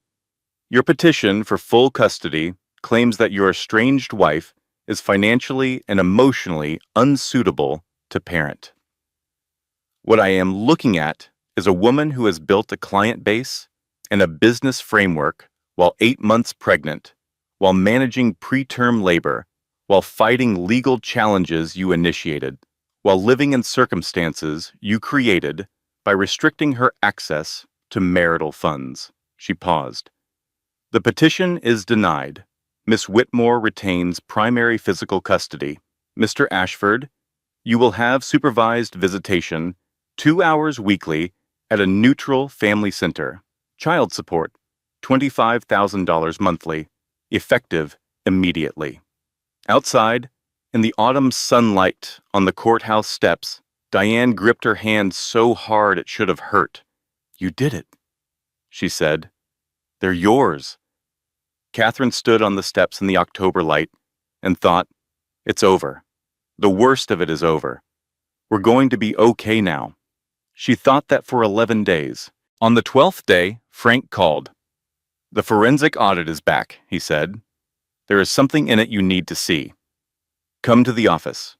Your petition for full custody claims that your estranged wife is financially and emotionally unsuitable to parent. What I am looking at is a woman who has built a client base and a business framework while 8 months pregnant, while managing preterm labor, while fighting legal challenges you initiated, while living in circumstances you created by restricting her access to marital funds. She paused. The petition is denied. Miss Whitmore retains primary physical custody. Mr. Ashford, you will have supervised visitation 2 hours weekly at a neutral family center. Child support, $25,000 monthly, effective immediately. Outside, in the autumn sunlight on the courthouse steps, Diane gripped her hand so hard it should have hurt. You did it, she said. They're yours. Catherine stood on the steps in the October light and thought, it's over. The worst of it is over. We're going to be okay now. She thought that for 11 days. On the 12th day, Frank called. The forensic audit is back, he said. There is something in it you need to see. Come to the office.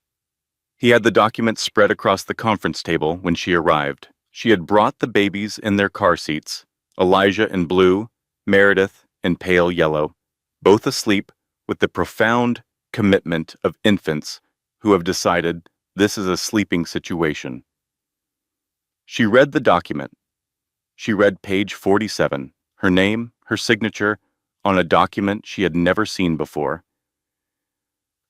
He had the documents spread across the conference table when she arrived. She had brought the babies in their car seats, Elijah in blue, Meredith in pale yellow, both asleep with the profound commitment of infants who have decided this is a sleeping situation. She read the document. She read page 47, her name, her signature, on a document she had never seen before.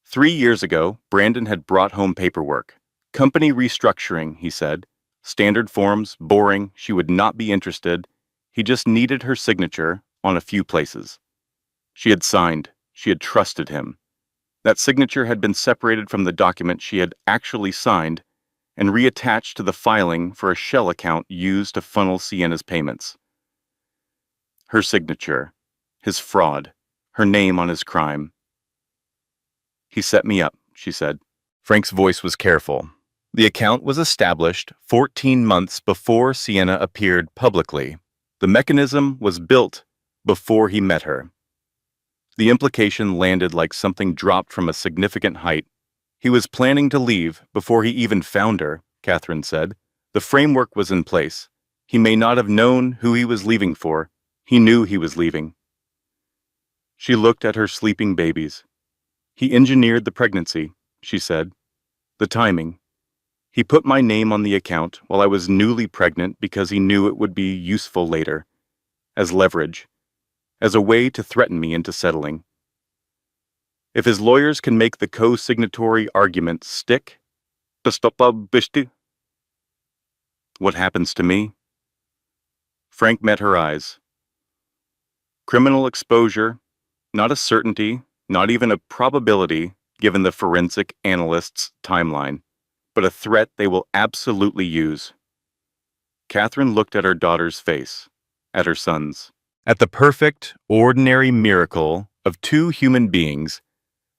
3 years ago, Brandon had brought home paperwork. Company restructuring, he said. Standard forms, boring, she would not be interested. He just needed her signature on a few places. She had signed. She had trusted him. That signature had been separated from the document she had actually signed and reattached to the filing for a shell account used to funnel Sienna's payments. Her signature, his fraud, her name on his crime. He set me up, she said. Frank's voice was careful. The account was established 14 months before Sienna appeared publicly. The mechanism was built before he met her. The implication landed like something dropped from a significant height. He was planning to leave before he even found her, Catherine said. The framework was in place. He may not have known who he was leaving for. He knew he was leaving. She looked at her sleeping babies. He engineered the pregnancy, she said. The timing. He put my name on the account while I was newly pregnant because he knew it would be useful later, as leverage, as a way to threaten me into settling. If his lawyers can make the co-signatory argument stick, what happens to me? Frank met her eyes. Criminal exposure, not a certainty, not even a probability given the forensic analyst's timeline, but a threat they will absolutely use. Catherine looked at her daughter's face, at her son's, at the perfect, ordinary miracle of two human beings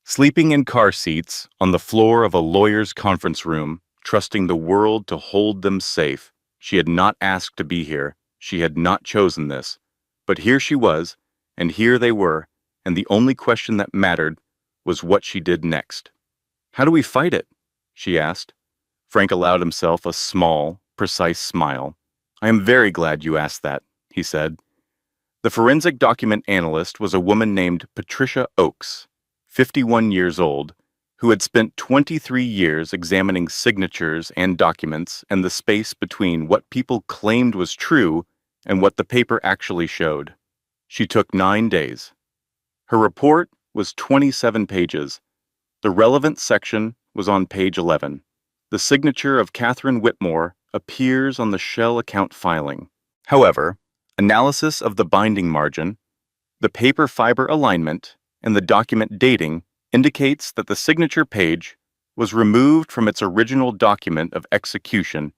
sleeping in car seats on the floor of a lawyer's conference room, trusting the world to hold them safe. She had not asked to be here. She had not chosen this. But here she was, and here they were, and the only question that mattered was what she did next. How do we fight it? She asked. Frank allowed himself a small, precise smile. I am very glad you asked that, he said. The forensic document analyst was a woman named Patricia Oakes, 51 years old, who had spent 23 years examining signatures and documents and the space between what people claimed was true and what the paper actually showed. She took 9 days. Her report was 27 pages. The relevant section was on page 11. The signature of Catherine Whitmore appears on the shell account filing. However, analysis of the binding margin, the paper fiber alignment, and the document dating indicates that the signature page was removed from its original document of execution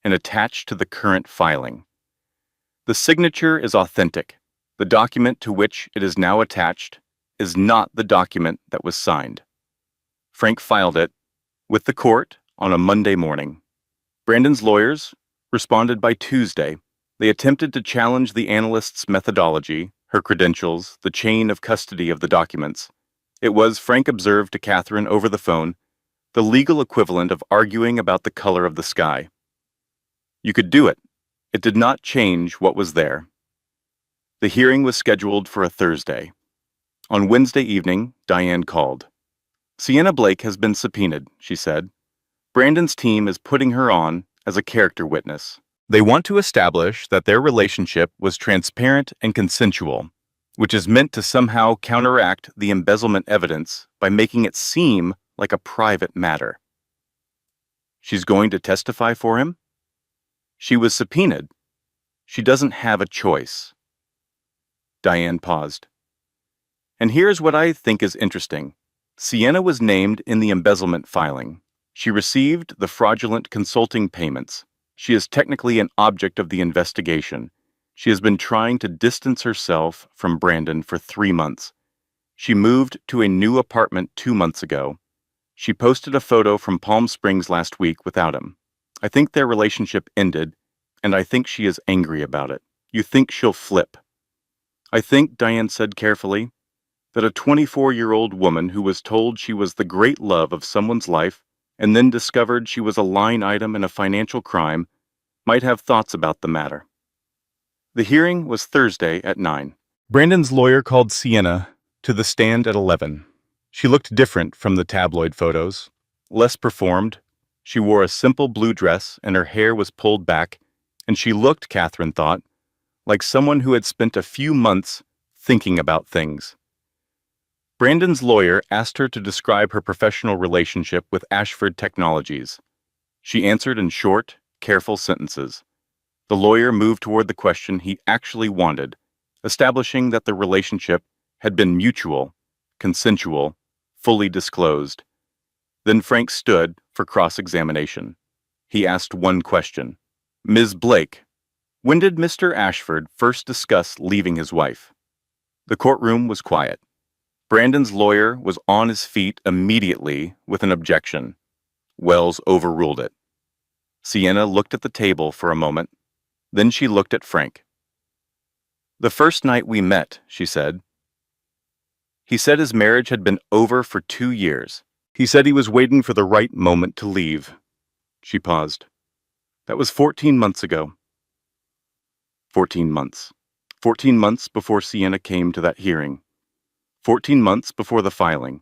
and attached to the current filing. The signature is authentic. The document to which it is now attached is not the document that was signed. Frank filed it with the court on a Monday morning. Brandon's lawyers responded by Tuesday. They attempted to challenge the analyst's methodology, her credentials, the chain of custody of the documents. It was, Frank observed to Catherine over the phone, the legal equivalent of arguing about the color of the sky. You could do it. It did not change what was there. The hearing was scheduled for a Thursday. On Wednesday evening, Diane called. Sienna Blake has been subpoenaed, she said. Brandon's team is putting her on as a character witness. They want to establish that their relationship was transparent and consensual, which is meant to somehow counteract the embezzlement evidence by making it seem like a private matter. She's going to testify for him? She was subpoenaed. She doesn't have a choice. Diane paused. And here's what I think is interesting. Sienna was named in the embezzlement filing. She received the fraudulent consulting payments. She is technically an object of the investigation. She has been trying to distance herself from Brandon for 3 months. She moved to a new apartment 2 months ago. She posted a photo from Palm Springs last week without him. I think their relationship ended, and I think she is angry about it. You think she'll flip? I think, Diane said carefully, that a 24-year-old woman who was told she was the great love of someone's life and then discovered she was a line item in a financial crime might have thoughts about the matter. The hearing was Thursday at 9. Brandon's lawyer called Sienna to the stand at 11. She looked different from the tabloid photos, less performed. She wore a simple blue dress and her hair was pulled back, and she looked, Catherine thought, like someone who had spent a few months thinking about things. Brandon's lawyer asked her to describe her professional relationship with Ashford Technologies. She answered in short, careful sentences. The lawyer moved toward the question he actually wanted, establishing that the relationship had been mutual, consensual, fully disclosed. Then Frank stood for cross-examination. He asked one question. Ms. Blake, when did Mr. Ashford first discuss leaving his wife? The courtroom was quiet. Brandon's lawyer was on his feet immediately with an objection. Wells overruled it. Sienna looked at the table for a moment. Then she looked at Frank. The first night we met, she said. He said his marriage had been over for 2 years. He said he was waiting for the right moment to leave. She paused. That was 14 months ago. 14 months. 14 months before Sienna came to that hearing. 14 months before the filing.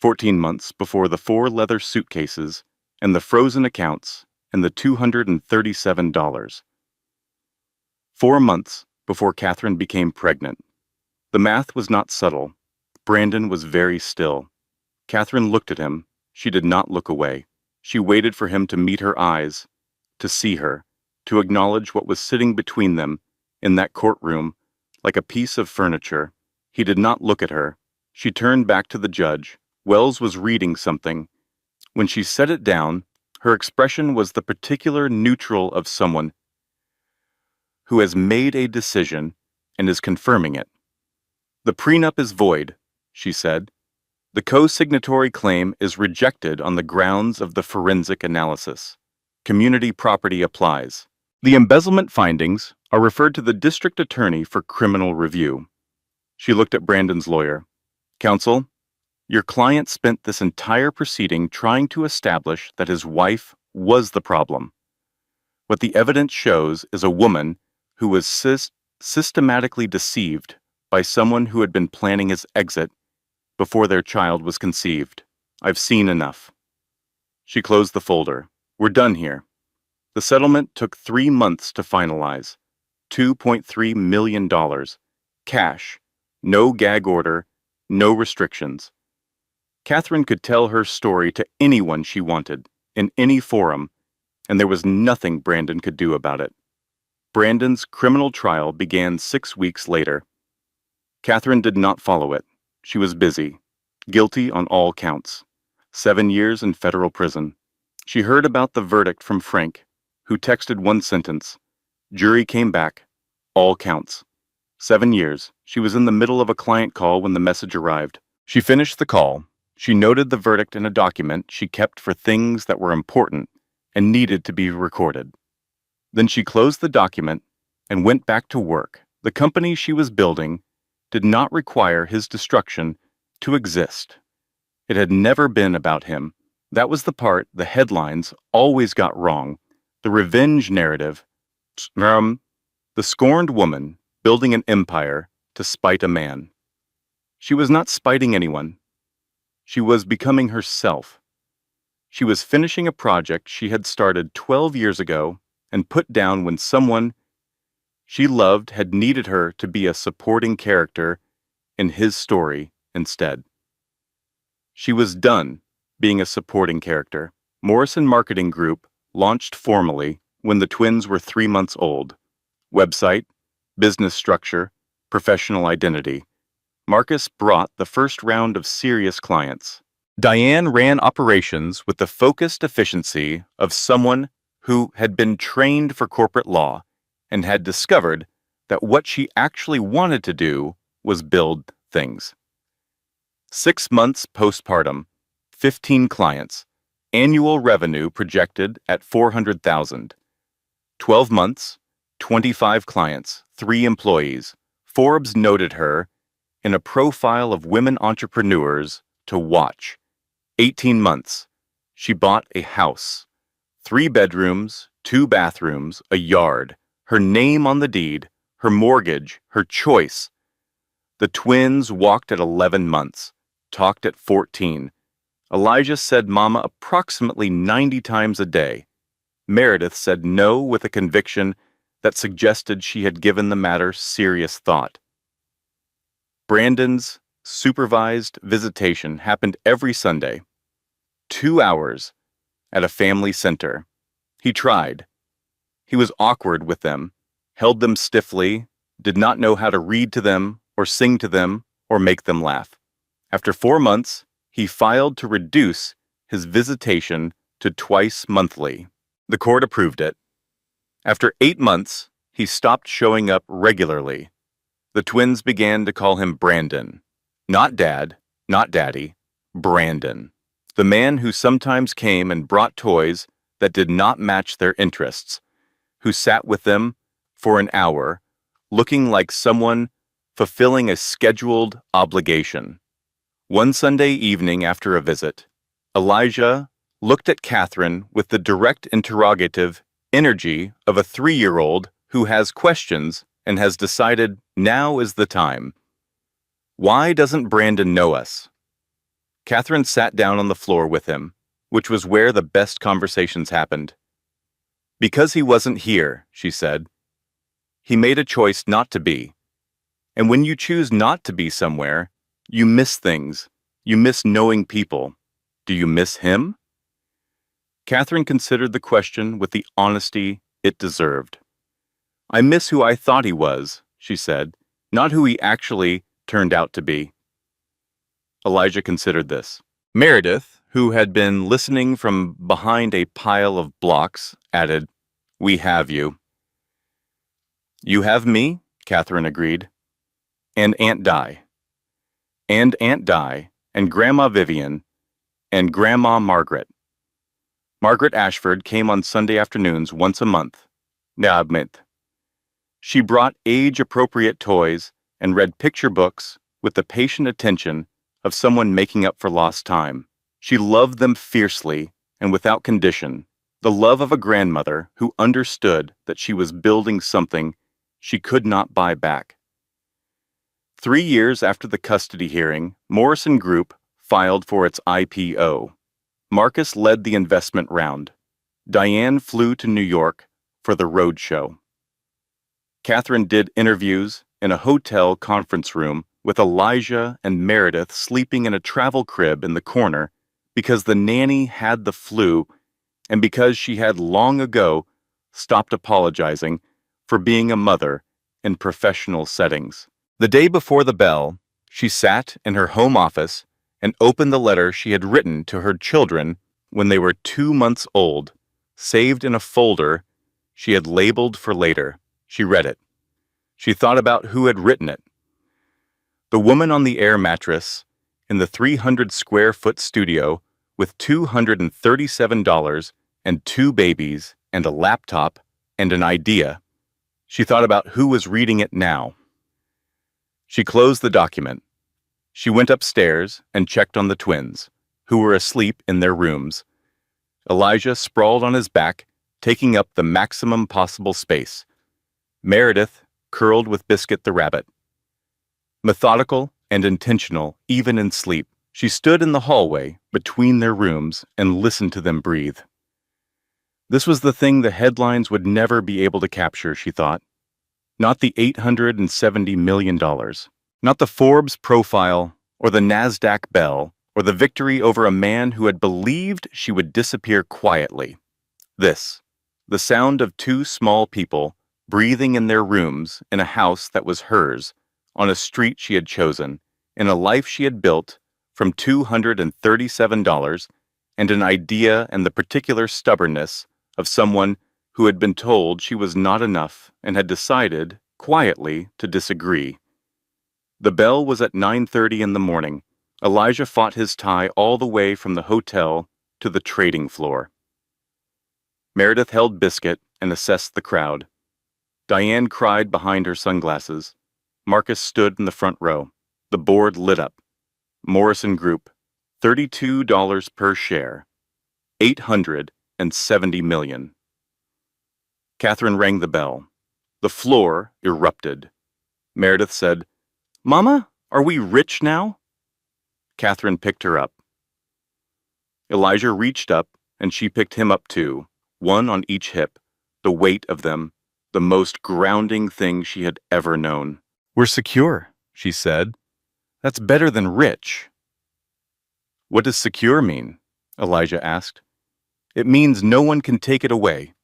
14 months before the 4 leather suitcases and the frozen accounts and the $237. 4 months before Catherine became pregnant. The math was not subtle. Brandon was very still. Catherine looked at him. She did not look away. She waited for him to meet her eyes, to see her, to acknowledge what was sitting between them in that courtroom like a piece of furniture. He did not look at her. She turned back to the judge. Wells was reading something. When she set it down, her expression was the particular neutral of someone who has made a decision and is confirming it. The prenup is void, she said. The co-signatory claim is rejected on the grounds of the forensic analysis. Community property applies. The embezzlement findings are referred to the district attorney for criminal review. She looked at Brandon's lawyer. Counsel, your client spent this entire proceeding trying to establish that his wife was the problem. What the evidence shows is a woman who was systematically deceived by someone who had been planning his exit before their child was conceived. I've seen enough. She closed the folder. We're done here. The settlement took 3 months to finalize. $2.3 million. Cash. No gag order. No restrictions. Catherine could tell her story to anyone she wanted, in any forum, and there was nothing Brandon could do about it. Brandon's criminal trial began 6 weeks later. Catherine did not follow it. She was busy. Guilty on all counts. 7 years in federal prison. She heard about the verdict from Frank, who texted one sentence. Jury came back. All counts. 7 years. She was in the middle of a client call when the message arrived. She finished the call. She noted the verdict in a document she kept for things that were important and needed to be recorded. Then she closed the document and went back to work. The company she was building did not require his destruction to exist. It had never been about him. That was the part the headlines always got wrong. The revenge narrative. The scorned woman building an empire to spite a man. She was not spiting anyone. She was becoming herself. She was finishing a project she had started 12 years ago and put down when someone she loved had needed her to be a supporting character in his story instead. She was done being a supporting character. Morrison Marketing Group launched formally when the twins were 3 months old. Website, business structure, professional identity. Marcus brought the first round of serious clients. Diane ran operations with the focused efficiency of someone who had been trained for corporate law and had discovered that what she actually wanted to do was build things. 6 months postpartum, 15 clients, annual revenue projected at $400,000. 12 months, 25 clients, 3 employees. Forbes noted her in a profile of women entrepreneurs to watch. 18 months, she bought a house. 3 bedrooms, 2 bathrooms, a yard, her name on the deed, her mortgage, her choice. The twins walked at 11 months, talked at 14. Elijah said mama approximately 90 times a day. Meredith said no with a conviction that suggested she had given the matter serious thought. Brandon's supervised visitation happened every Sunday. 2 hours at a family center. He tried. He was awkward with them, held them stiffly, did not know how to read to them or sing to them or make them laugh. After 4 months, he filed to reduce his visitation to twice monthly. The court approved it. After 8 months, he stopped showing up regularly. The twins began to call him Brandon. Not Dad, not Daddy, Brandon. The man who sometimes came and brought toys that did not match their interests, who sat with them for an hour, looking like someone fulfilling a scheduled obligation. One Sunday evening after a visit, Elijah looked at Catherine with the direct interrogative energy of a 3-year-old who has questions and has decided now is the time. Why doesn't Brandon know us? Catherine sat down on the floor with him, which was where the best conversations happened. Because he wasn't here, she said. He made a choice not to be. And when you choose not to be somewhere, you miss things. You miss knowing people. Do you miss him? Catherine considered the question with the honesty it deserved. I miss who I thought he was, she said, not who he actually turned out to be. Elijah considered this. Meredith, who had been listening from behind a pile of blocks, added, We have you. You have me, Catherine agreed. And Aunt Di. And Aunt Di, and Grandma Vivian, and Grandma Margaret. Margaret Ashford came on Sunday afternoons once a month. She brought age-appropriate toys and read picture books with the patient attention of someone making up for lost time. She loved them fiercely and without condition, the love of a grandmother who understood that she was building something she could not buy back. 3 years after the custody hearing, Morrison Group filed for its IPO. Marcus led the investment round. Diane flew to New York for the roadshow. Catherine did interviews in a hotel conference room with Elijah and Meredith sleeping in a travel crib in the corner because the nanny had the flu and because she had long ago stopped apologizing for being a mother in professional settings. The day before the bell, she sat in her home office and opened the letter she had written to her children when they were 2 months old, saved in a folder she had labeled for later. She read it. She thought about who had written it. The woman on the air mattress in the 300-square-foot studio with $237 and 2 babies and a laptop and an idea. She thought about who was reading it now. She closed the document. She went upstairs and checked on the twins, who were asleep in their rooms. Elijah sprawled on his back, taking up the maximum possible space. Meredith curled with Biscuit the rabbit. Methodical and intentional, even in sleep, she stood in the hallway between their rooms and listened to them breathe. This was the thing the headlines would never be able to capture, she thought. Not the $870 million, not the Forbes profile or the NASDAQ bell or the victory over a man who had believed she would disappear quietly. This, the sound of 2 small people breathing in their rooms in a house that was hers, on a street she had chosen, in a life she had built from $237 and an idea and the particular stubbornness of someone who had been told she was not enough and had decided, quietly, to disagree. The bell was at 9:30 in the morning. Elijah fought his tie all the way from the hotel to the trading floor. Meredith held Biscuit and assessed the crowd. Diane cried behind her sunglasses. Marcus stood in the front row. The board lit up. Morrison Group, $32 per share, $870 million. Catherine rang the bell. The floor erupted. Meredith said, "Mama, are we rich now?" Catherine picked her up. Elijah reached up, and she picked him up too, one on each hip, the weight of them, the most grounding thing she had ever known. "We're secure," she said. "That's better than rich." "What does secure mean?" Elijah asked. "It means no one can take it away."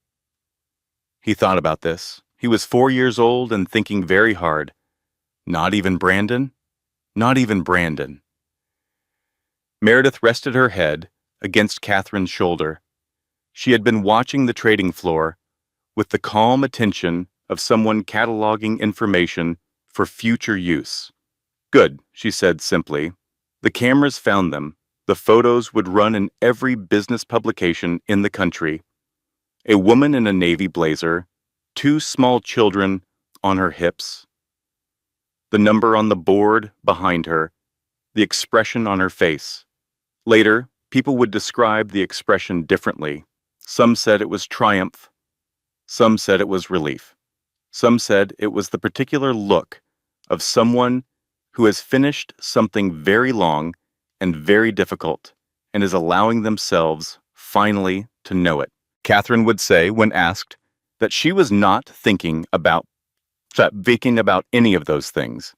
He thought about this. He was 4 years old and thinking very hard. Not even Brandon? Not even Brandon. Meredith rested her head against Catherine's shoulder. She had been watching the trading floor with the calm attention of someone cataloging information for future use. "Good," she said simply. "The cameras found them. The photos would run in every business publication in the country. A woman in a navy blazer, 2 small children on her hips. The number on the board behind her, the expression on her face. Later, people would describe the expression differently. Some said it was triumph. Some said it was relief. Some said it was the particular look of someone who has finished something very long and very difficult and is allowing themselves, finally, to know it." Catherine would say, when asked, that she was not thinking about any of those things.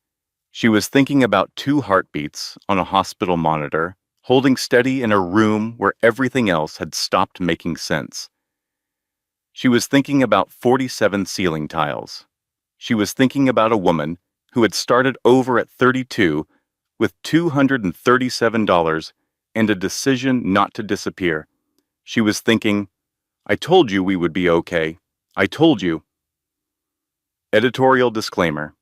She was thinking about 2 heartbeats on a hospital monitor, holding steady in a room where everything else had stopped making sense. She was thinking about 47 ceiling tiles. She was thinking about a woman who had started over at 32 with $237 and a decision not to disappear. She was thinking, "I told you we would be okay. I told you." Editorial disclaimer.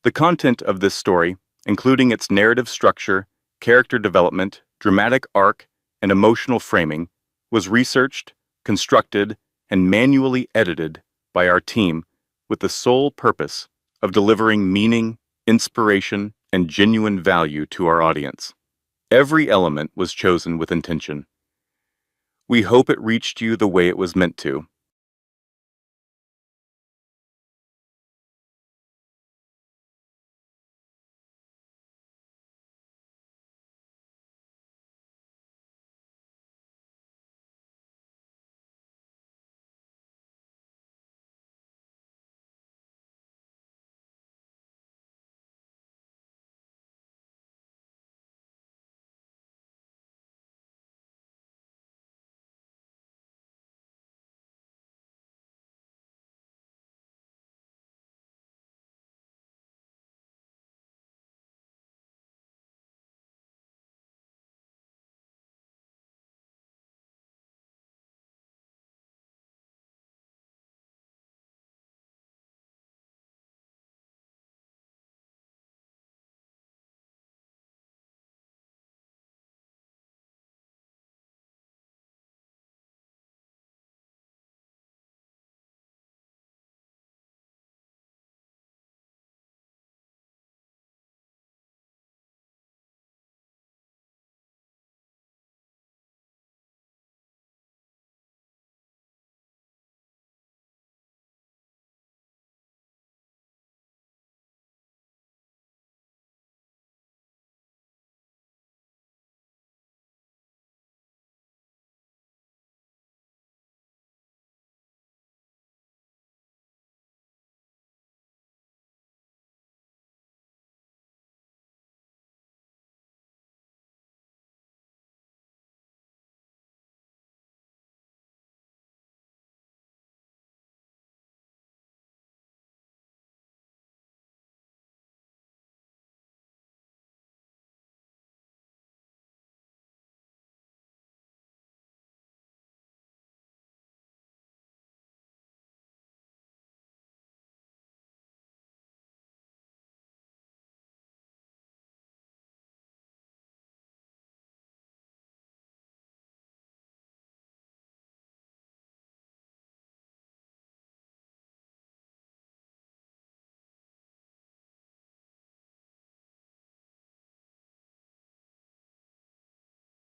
The content of this story, including its narrative structure, character development, dramatic arc, and emotional framing, was researched, constructed, and manually edited by our team with the sole purpose of delivering meaning, inspiration, and genuine value to our audience. Every element was chosen with intention. We hope it reached you the way it was meant to.